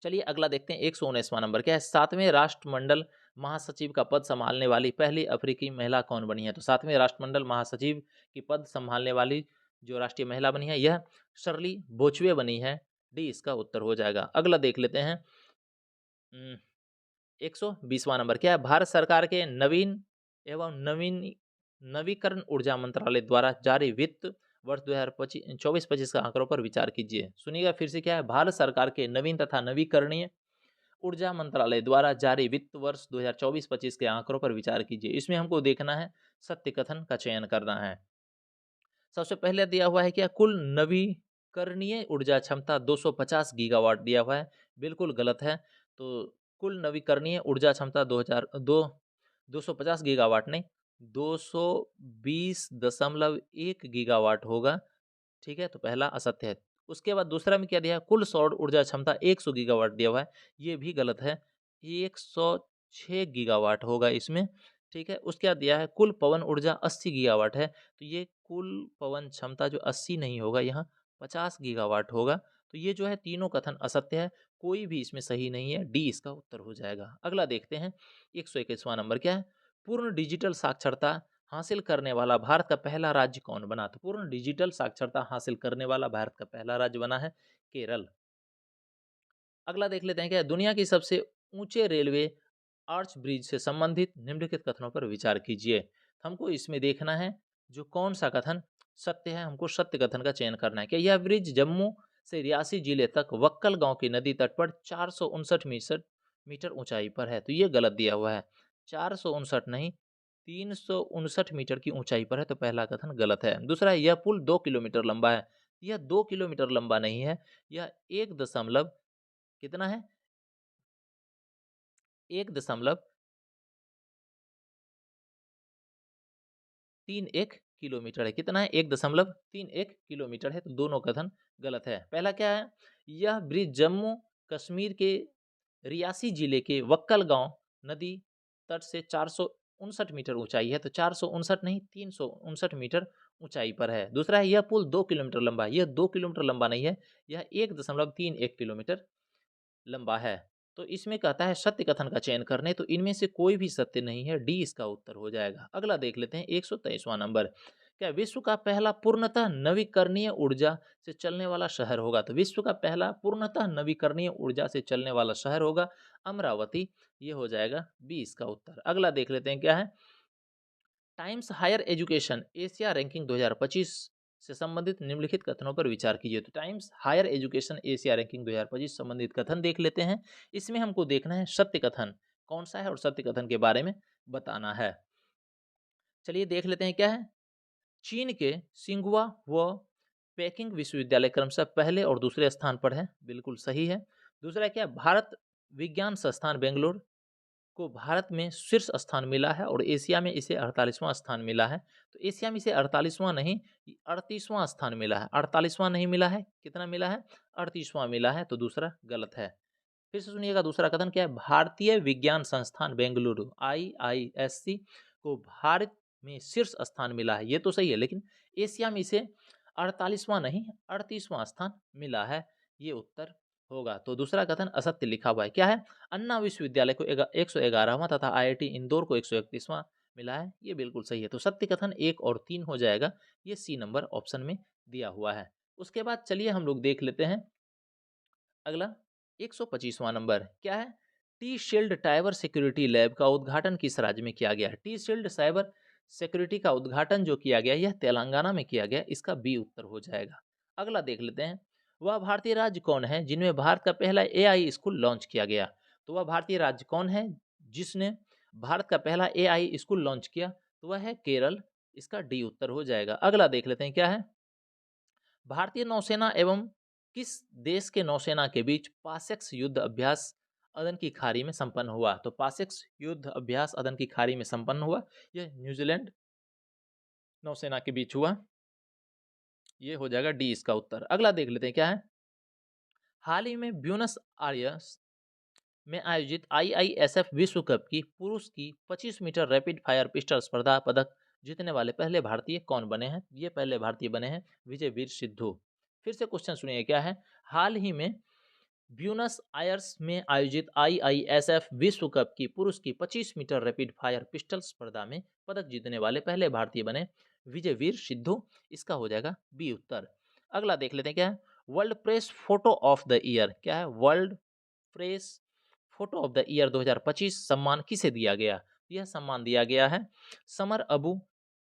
चलिए अगला देखते हैं, 119वां नंबर क्या है, 7वें राष्ट्रमंडल महासचिव का पद संभालने वाली पहली अफ्रीकी महिला कौन बनी है? तो 7वें राष्ट्रमंडल महासचिव की पद संभालने वाली जो राष्ट्रीय महिला बनी है, यह शर्ली बोचवे बनी है, डी इसका उत्तर हो जाएगा। अगला देख लेते हैं, 120वां नंबर क्या है, भारत सरकार के नवीन एवं नवीकरण ऊर्जा मंत्रालय द्वारा जारी वित्त वर्ष 2024-25 का आंकड़ों पर विचार कीजिए। सुनिएगा फिर से, क्या है, भारत सरकार के नवीन तथा नवीकरणीय ऊर्जा मंत्रालय द्वारा जारी वित्त वर्ष 2024-25 के आंकड़ों पर विचार कीजिए। इसमें हमको देखना है, सत्य कथन का चयन करना है। सबसे पहले दिया हुआ है क्या, कुल नवीकरणीय ऊर्जा क्षमता 250 गीगावाट दिया हुआ है, बिल्कुल गलत है। तो कुल नवीकरणीय ऊर्जा क्षमता 250 गीगावाट नहीं, 220.1 गीगावाट होगा, ठीक है, तो पहला असत्य है। उसके बाद दूसरा में क्या दिया है, कुल सौर ऊर्जा क्षमता 100 गीगावाट दिया हुआ है, ये भी गलत है, 106 गीगावाट होगा इसमें, ठीक है। उसके बाद दिया है कुल पवन ऊर्जा 80 गीगावाट है, तो ये कुल पवन क्षमता जो 80 नहीं होगा, यहाँ 50 गीगावाट होगा। तो ये जो है तीनों कथन असत्य है, कोई भी इसमें सही नहीं है, डी इसका उत्तर हो जाएगा। अगला देखते हैं, 121वां नंबर क्या है, पूर्ण डिजिटल साक्षरता हासिल करने वाला भारत का पहला राज्य कौन बना? तो पूर्ण डिजिटल साक्षरता हासिल करने वाला भारत का पहला राज्य बना है केरल। अगला देख लेते हैं, क्या है, दुनिया की सबसे ऊंचे रेलवे आर्च ब्रिज से संबंधित निम्नलिखित कथनों पर विचार कीजिए। हमको इसमें देखना है जो कौन सा कथन सत्य है, हमको सत्य कथन का चयन करना है। क्या यह ब्रिज जम्मू से रियासी जिले तक वक्कल गांव की नदी तट पर 459 मीटर ऊंचाई पर है? तो ये गलत दिया हुआ है, 459 नहीं, 359 मीटर की ऊंचाई पर है, तो पहला कथन गलत है। दूसरा, यह पुल 2 किलोमीटर लंबा है, यह 2 किलोमीटर लंबा नहीं है, यह 1 दशमलव कितना है, 1.31 किलोमीटर है। कितना है, 1.31 किलोमीटर है, तो दोनों कथन गलत है। पहला क्या है, यह ब्रिज जम्मू कश्मीर के रियासी जिले के वक्कल गांव नदी तट से 459 मीटर ऊंचाई है, तो 459 नहीं, 359 मीटर ऊंचाई पर है। दूसरा है, यह पुल 2 किलोमीटर लंबा है, यह 2 किलोमीटर लंबा नहीं है, यह 1.31 किलोमीटर लंबा है। तो इसमें कहता है सत्य कथन का चयन करने, तो इनमें से कोई भी सत्य नहीं है, डी इसका उत्तर हो जाएगा। अगला देख लेते हैं, 123वां नंबर, क्या विश्व का पहला पूर्णतः नवीकरणीय ऊर्जा से चलने वाला शहर होगा? तो विश्व का पहला पूर्णतः नवीकरणीय ऊर्जा से चलने वाला शहर होगा अमरावती, ये हो जाएगा बी इसका उत्तर। अगला देख लेते हैं, क्या है, Times Higher Education Asia ranking 2025 से संबंधित निम्नलिखित कथनों पर विचार कीजिए। तो Times Higher Education Asia ranking 2025 संबंधित कथन देख लेते हैं। इसमें हमको देखना है सत्य कथन कौन सा है और सत्य कथन के बारे में बताना है। चलिए देख लेते हैं, क्या है, चीन के सिंघुआ व पेकिंग विश्वविद्यालय क्रमशः पहले और दूसरे स्थान पर है, बिल्कुल सही है। दूसरा क्या है, भारत विज्ञान संस्थान बेंगलोर को भारत में शीर्ष स्थान मिला है और एशिया में इसे 48वां स्थान मिला है। तो एशिया में इसे 48वां नहीं, 38वां स्थान मिला है, 48वां नहीं मिला है, कितना मिला है, 38वां मिला है, तो दूसरा गलत है। फिर से सुनिएगा, दूसरा कथन क्या है, भारतीय विज्ञान संस्थान बेंगलुरु IISc को भारत में शीर्ष स्थान मिला है, ये तो सही है, लेकिन एशिया में इसे 48वां नहीं, 38वां स्थान मिला है, ये उत्तर होगा। तो दूसरा कथन असत्य लिखा हुआ है। क्या है, अन्ना विश्वविद्यालय को 111वां तथा IIT इंदौर को 131वां मिला है, ये बिल्कुल सही है। तो सत्य कथन 1 और 3 हो जाएगा, ये सी नंबर ऑप्शन में दिया हुआ है। उसके बाद चलिए हम लोग देख लेते हैं अगला, 125वां नंबर क्या है, T shield cyber security lab का उद्घाटन किस राज्य में किया गया है? टी शील्ड साइबर सिक्योरिटी का उद्घाटन जो किया गया, यह तेलंगाना में किया गया, इसका बी उत्तर हो जाएगा। अगला देख लेते हैं, वह भारतीय राज्य कौन है जिनमें भारत का पहला AI स्कूल लॉन्च किया गया? तो वह भारतीय राज्य कौन है जिसने भारत का पहला AI स्कूल लॉन्च किया? तो वह है केरल, इसका डी उत्तर हो जाएगा। अगला देख लेते हैं, क्या है, भारतीय नौसेना एवं किस देश के नौसेना के बीच पासेक्स युद्ध अभ्यास अदन की खाड़ी में संपन्न हुआ? तो पासेक्स युद्ध अभ्यास अदन की खाड़ी में संपन्न हुआ, यह न्यूजीलैंड नौसेना के बीच हुआ। ये हो जाएगा डी इसका उत्तर। अगला देख लेते हैं क्या है। हाल ही में ब्यूनस आयर्स में आयोजित आईआईएसएफ विश्व कप की पुरुष की 25 मीटर रैपिड फायर पिस्टल स्पर्धा पदक जीतने वाले पहले भारतीय कौन बने हैं? ये पहले भारतीय बने हैं विजय वीर सिद्धू। फिर से क्वेश्चन सुनिए क्या है। हाल ही में ब्यूनस आयर्स में आयोजित आईआईएसएफ विश्व कप की पुरुष की 25 मीटर रैपिड फायर पिस्टल स्पर्धा में पदक जीतने वाले पहले भारतीय बने विजय वीर सिद्धू। इसका हो जाएगा बी उत्तर। अगला देख लेते हैं क्या है। World press photo of the year क्या है? World press photo of the year 2025 सम्मान किसे दिया गया? यह सम्मान दिया गया है समर अबू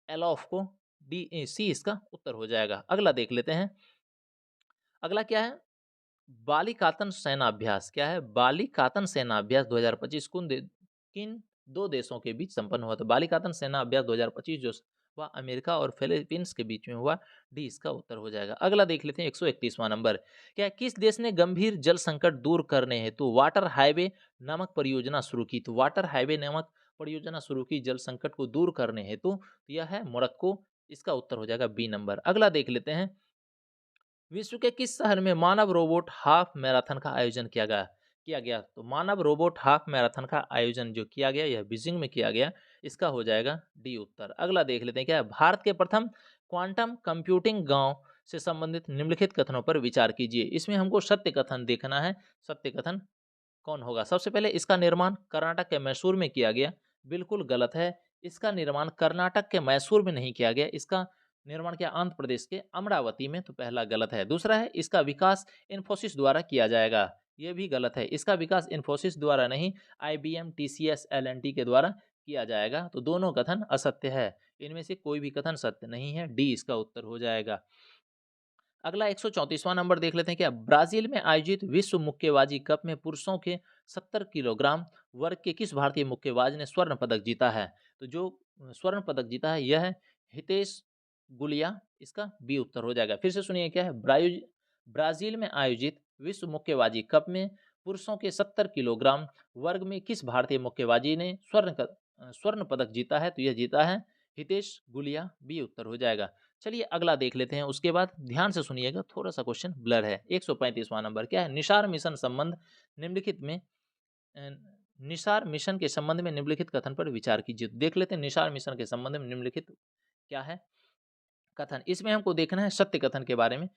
एलॉफ को। डी सी इसका उत्तर हो जाएगा। अगला देख लेते हैं। अगला क्या है। बालिकातन सेनाभ्यास क्या है? बालिकातन सेनाभ्यास 2025 किन दो देशों के बीच संपन्न हुआ? तो बालिकातन सेनाभ्यास 2025 जो वह अमेरिका और फिलीपींस के बीच में हुआ। डी इसका उत्तर हो जाएगा। अगला देख लेते हैं 131वां नंबर। क्या किस देश ने गंभीर जल संकट दूर करने हेतु वाटर हाईवे नामक परियोजना शुरू की? तो वाटर हाईवे नामक परियोजना शुरू की जल संकट को दूर करने हेतु। यह है मोरक्को। इसका उत्तर हो जाएगा बी नंबर। अगला देख लेते हैं। विश्व के किस शहर में मानव रोबोट हाफ मैराथन का आयोजन किया गया? तो मानव रोबोट हाफ मैराथन का आयोजन जो किया गया यह बीजिंग में किया गया। इसका हो जाएगा डी उत्तर। अगला देख लेते हैं क्या है। भारत के प्रथम क्वांटम कंप्यूटिंग गांव से संबंधित निम्नलिखित कथनों पर विचार कीजिए। इसमें हमको सत्य कथन देखना है। सत्य कथन कौन होगा? सबसे पहले इसका निर्माण कर्नाटक के मैसूर में किया गया। बिल्कुल गलत है। इसका निर्माण कर्नाटक के मैसूर में नहीं किया गया। इसका निर्माण किया आंध्र प्रदेश के अमरावती में। तो पहला गलत है। दूसरा है इसका विकास इन्फोसिस द्वारा किया जाएगा। यह भी गलत है। इसका विकास इन्फोसिस द्वारा नहीं, आईबीएम, टीसीएस, एलएनटी के द्वारा किया जाएगा। तो दोनों कथन असत्य है। इनमें से कोई भी कथन सत्य नहीं है। डी इसका उत्तर हो जाएगा। अगला 134वां नंबर देख लेते हैं क्या। ब्राजील में आयोजित विश्व मुक्केबाजी कप में पुरुषों के 70 किलोग्राम वर्ग के किस भारतीय मुक्केबाज ने स्वर्ण पदक जीता है? तो जो स्वर्ण पदक जीता है यह है हितेश गुलिया। इसका बी उत्तर हो जाएगा। फिर से सुनिए क्या है। ब्राजील में आयोजित विश्व मुक्केबाजी कप में पुरुषों के 70 किलोग्राम वर्ग में किस भारतीय मुक्केबाजी ने स्वर्ण पदक जीता है? तो यह जीता है हितेश गुलिया। बी उत्तर हो जाएगा। चलिए अगला देख लेते हैं। उसके बाद ध्यान से सुनिएगा, थोड़ा सा क्वेश्चन ब्लर है। 135वां नंबर क्या है। निसार मिशन संबंध निम्नलिखित में निसार मिशन के संबंध में निम्नलिखित कथन पर विचार कीजिए। तो देख लेते हैं निसार मिशन के संबंध में निम्नलिखित क्या है कथन। इसमें हमको देखना है सत्य कथन के बारे में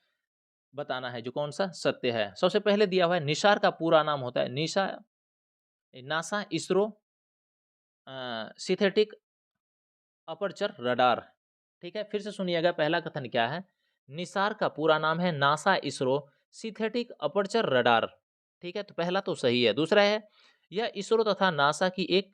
बताना है, जो कौन सा सत्य है। सबसे पहले दिया हुआ है निसार का पूरा नाम होता है NASA ISRO synthetic aperture radar. ठीक है, फिर से सुनिएगा पहला कथन क्या है। निसार का पूरा नाम है NASA ISRO synthetic aperture radar. ठीक है, तो पहला तो सही है। दूसरा है यह इसरो तथा नासा की एक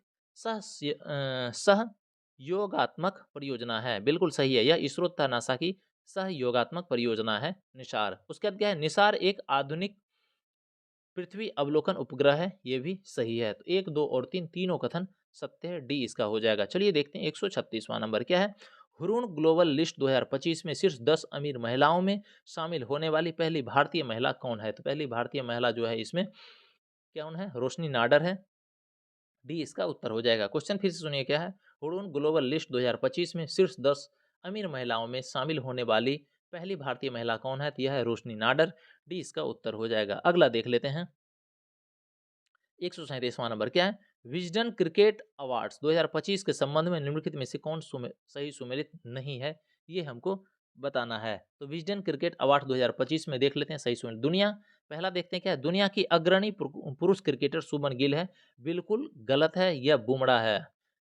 सहयोगात्मक परियोजना है। बिल्कुल सही है, यह इसरो तथा नासा की सहयोगात्मक परियोजना है निसार। उसके बाद क्या है। निसार एक आधुनिक पृथ्वी अवलोकन उपग्रह है। ये भी सही है। तो 1, 2 और 3 तीनों कथन सत्य है। डी इसका हो जाएगा। चलिए देखते हैं 136वां नंबर क्या है। हुरून ग्लोबल लिस्ट 2025 में शीर्ष 10 अमीर महिलाओं में शामिल होने वाली पहली भारतीय महिला कौन है? तो पहली भारतीय महिला जो है इसमें कौन है? रोशनी नाडर है। डी इसका उत्तर हो जाएगा। क्वेश्चन फिर से सुनिए क्या है। हुरून ग्लोबल लिस्ट 2025 में शीर्ष 10 अमीर महिलाओं में शामिल होने वाली पहली भारतीय महिला कौन है? तो यह है रोशनी नाडर। डी इसका उत्तर हो जाएगा। अगला देख लेते हैं 137वां नंबर क्या है। विजडन क्रिकेट अवार्ड्स 2025 के संबंध में निम्नलिखित में से कौन सही सुमेलित नहीं है? ये हमको बताना है। तो विजडन क्रिकेट अवार्ड 2025 में देख लेते हैं सही सुमेलित। दुनिया पहला देखते हैं क्या है। दुनिया की अग्रणी पुरुष क्रिकेटर शुभमन गिल है। बिल्कुल गलत है, यह बुमराह है।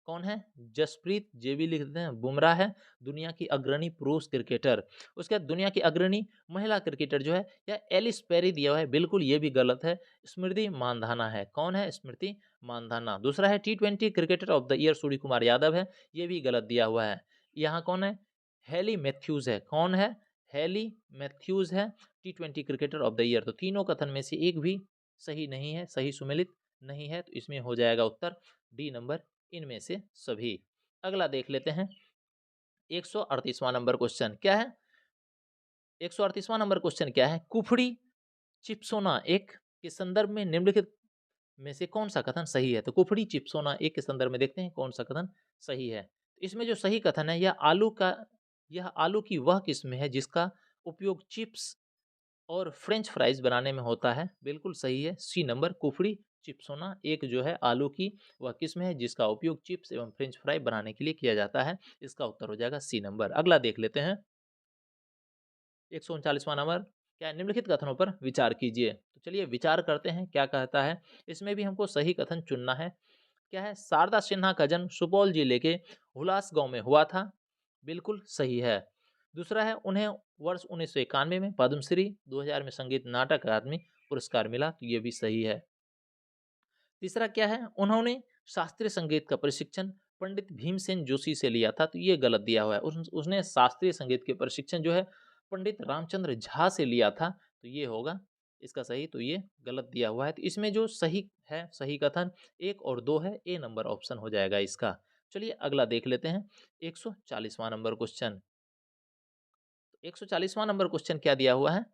कौन है? जसप्रीत जेबी लिख देते हैं, बुमराह है दुनिया की अग्रणी पुरुष क्रिकेटर। उसके बाद दुनिया की अग्रणी महिला क्रिकेटर जो है या एलिस पेरी दिया हुआ है। बिल्कुल ये भी गलत है, स्मृति मानधाना है। कौन है? स्मृति मानधाना। दूसरा है T20 cricketer of the year Surya Kumar Yadav है। ये भी गलत दिया हुआ है। यहाँ कौन है? हेली मैथ्यूज है। कौन है? हेली मैथ्यूज है T20 cricketer of the year. तो तीनों कथन में से एक भी सही नहीं है, सही सुमेलित नहीं है। तो इसमें हो जाएगा उत्तर डी नंबर, इनमें से सभी। अगला देख लेते हैं 138वां नंबर क्वेश्चन क्या है। 138वां नंबर क्वेश्चन क्या है? कुफड़ी चिप्सोना एक के संदर्भ में निम्नलिखित में से कौन-सा कथन सही है? तो कुफड़ी चिप्सोना एक के संदर्भ में देखते हैं कौन-सा कथन सही है। इसमें जो सही कथन है यह आलू की वह किस्म है जिसका उपयोग चिप्स और फ्रेंच फ्राइज़ बनाने में होता है। बिल्कुल सही है, सी नंबर कुफड़ी चिप्सोना एक जो है आलू की वह किस्म है जिसका उपयोग चिप्स एवं फ्रेंच फ्राई बनाने के लिए किया जाता है। इसका उत्तर हो जाएगा सी नंबर। अगला देख लेते हैं। 139वां नंबर क्या है? निम्नलिखित कथनों पर विचार कीजिए। तो चलिए विचार करते हैं क्या कहता है। इसमें भी हमको सही कथन चुनना है। क्या है? शारदा सिन्हा का जन्म सुपौल जिले के हुलास गांव में हुआ था। बिल्कुल सही है। दूसरा है उन्हें वर्ष 1991 में पद्मश्री, 2000 में संगीत नाटक अकादमी पुरस्कार मिला, तो ये भी सही है। तीसरा क्या है? उन्होंने शास्त्रीय संगीत का प्रशिक्षण पंडित भीमसेन जोशी से लिया था, तो ये गलत दिया हुआ है। उसने शास्त्रीय संगीत के प्रशिक्षण जो है पंडित रामचंद्र झा से लिया था, तो ये होगा इसका सही, तो ये गलत दिया हुआ है। तो इसमें जो सही है, सही कथन 1 और 2 है, ए नंबर ऑप्शन हो जाएगा इसका। चलिए अगला देख लेते हैं 140वां नंबर क्वेश्चन। 140वां नंबर क्वेश्चन क्या दिया हुआ है?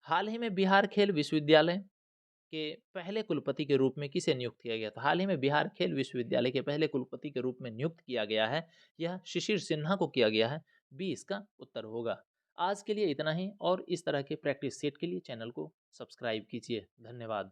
हाल ही में बिहार खेल विश्वविद्यालय के पहले कुलपति के रूप में किसे नियुक्त किया गया था? हाल ही में बिहार खेल विश्वविद्यालय के पहले कुलपति के रूप में नियुक्त किया गया है, यह शिशिर सिन्हा को किया गया है। बी इसका उत्तर होगा। आज के लिए इतना ही और इस तरह के प्रैक्टिस सेट के लिए चैनल को सब्सक्राइब कीजिए। धन्यवाद।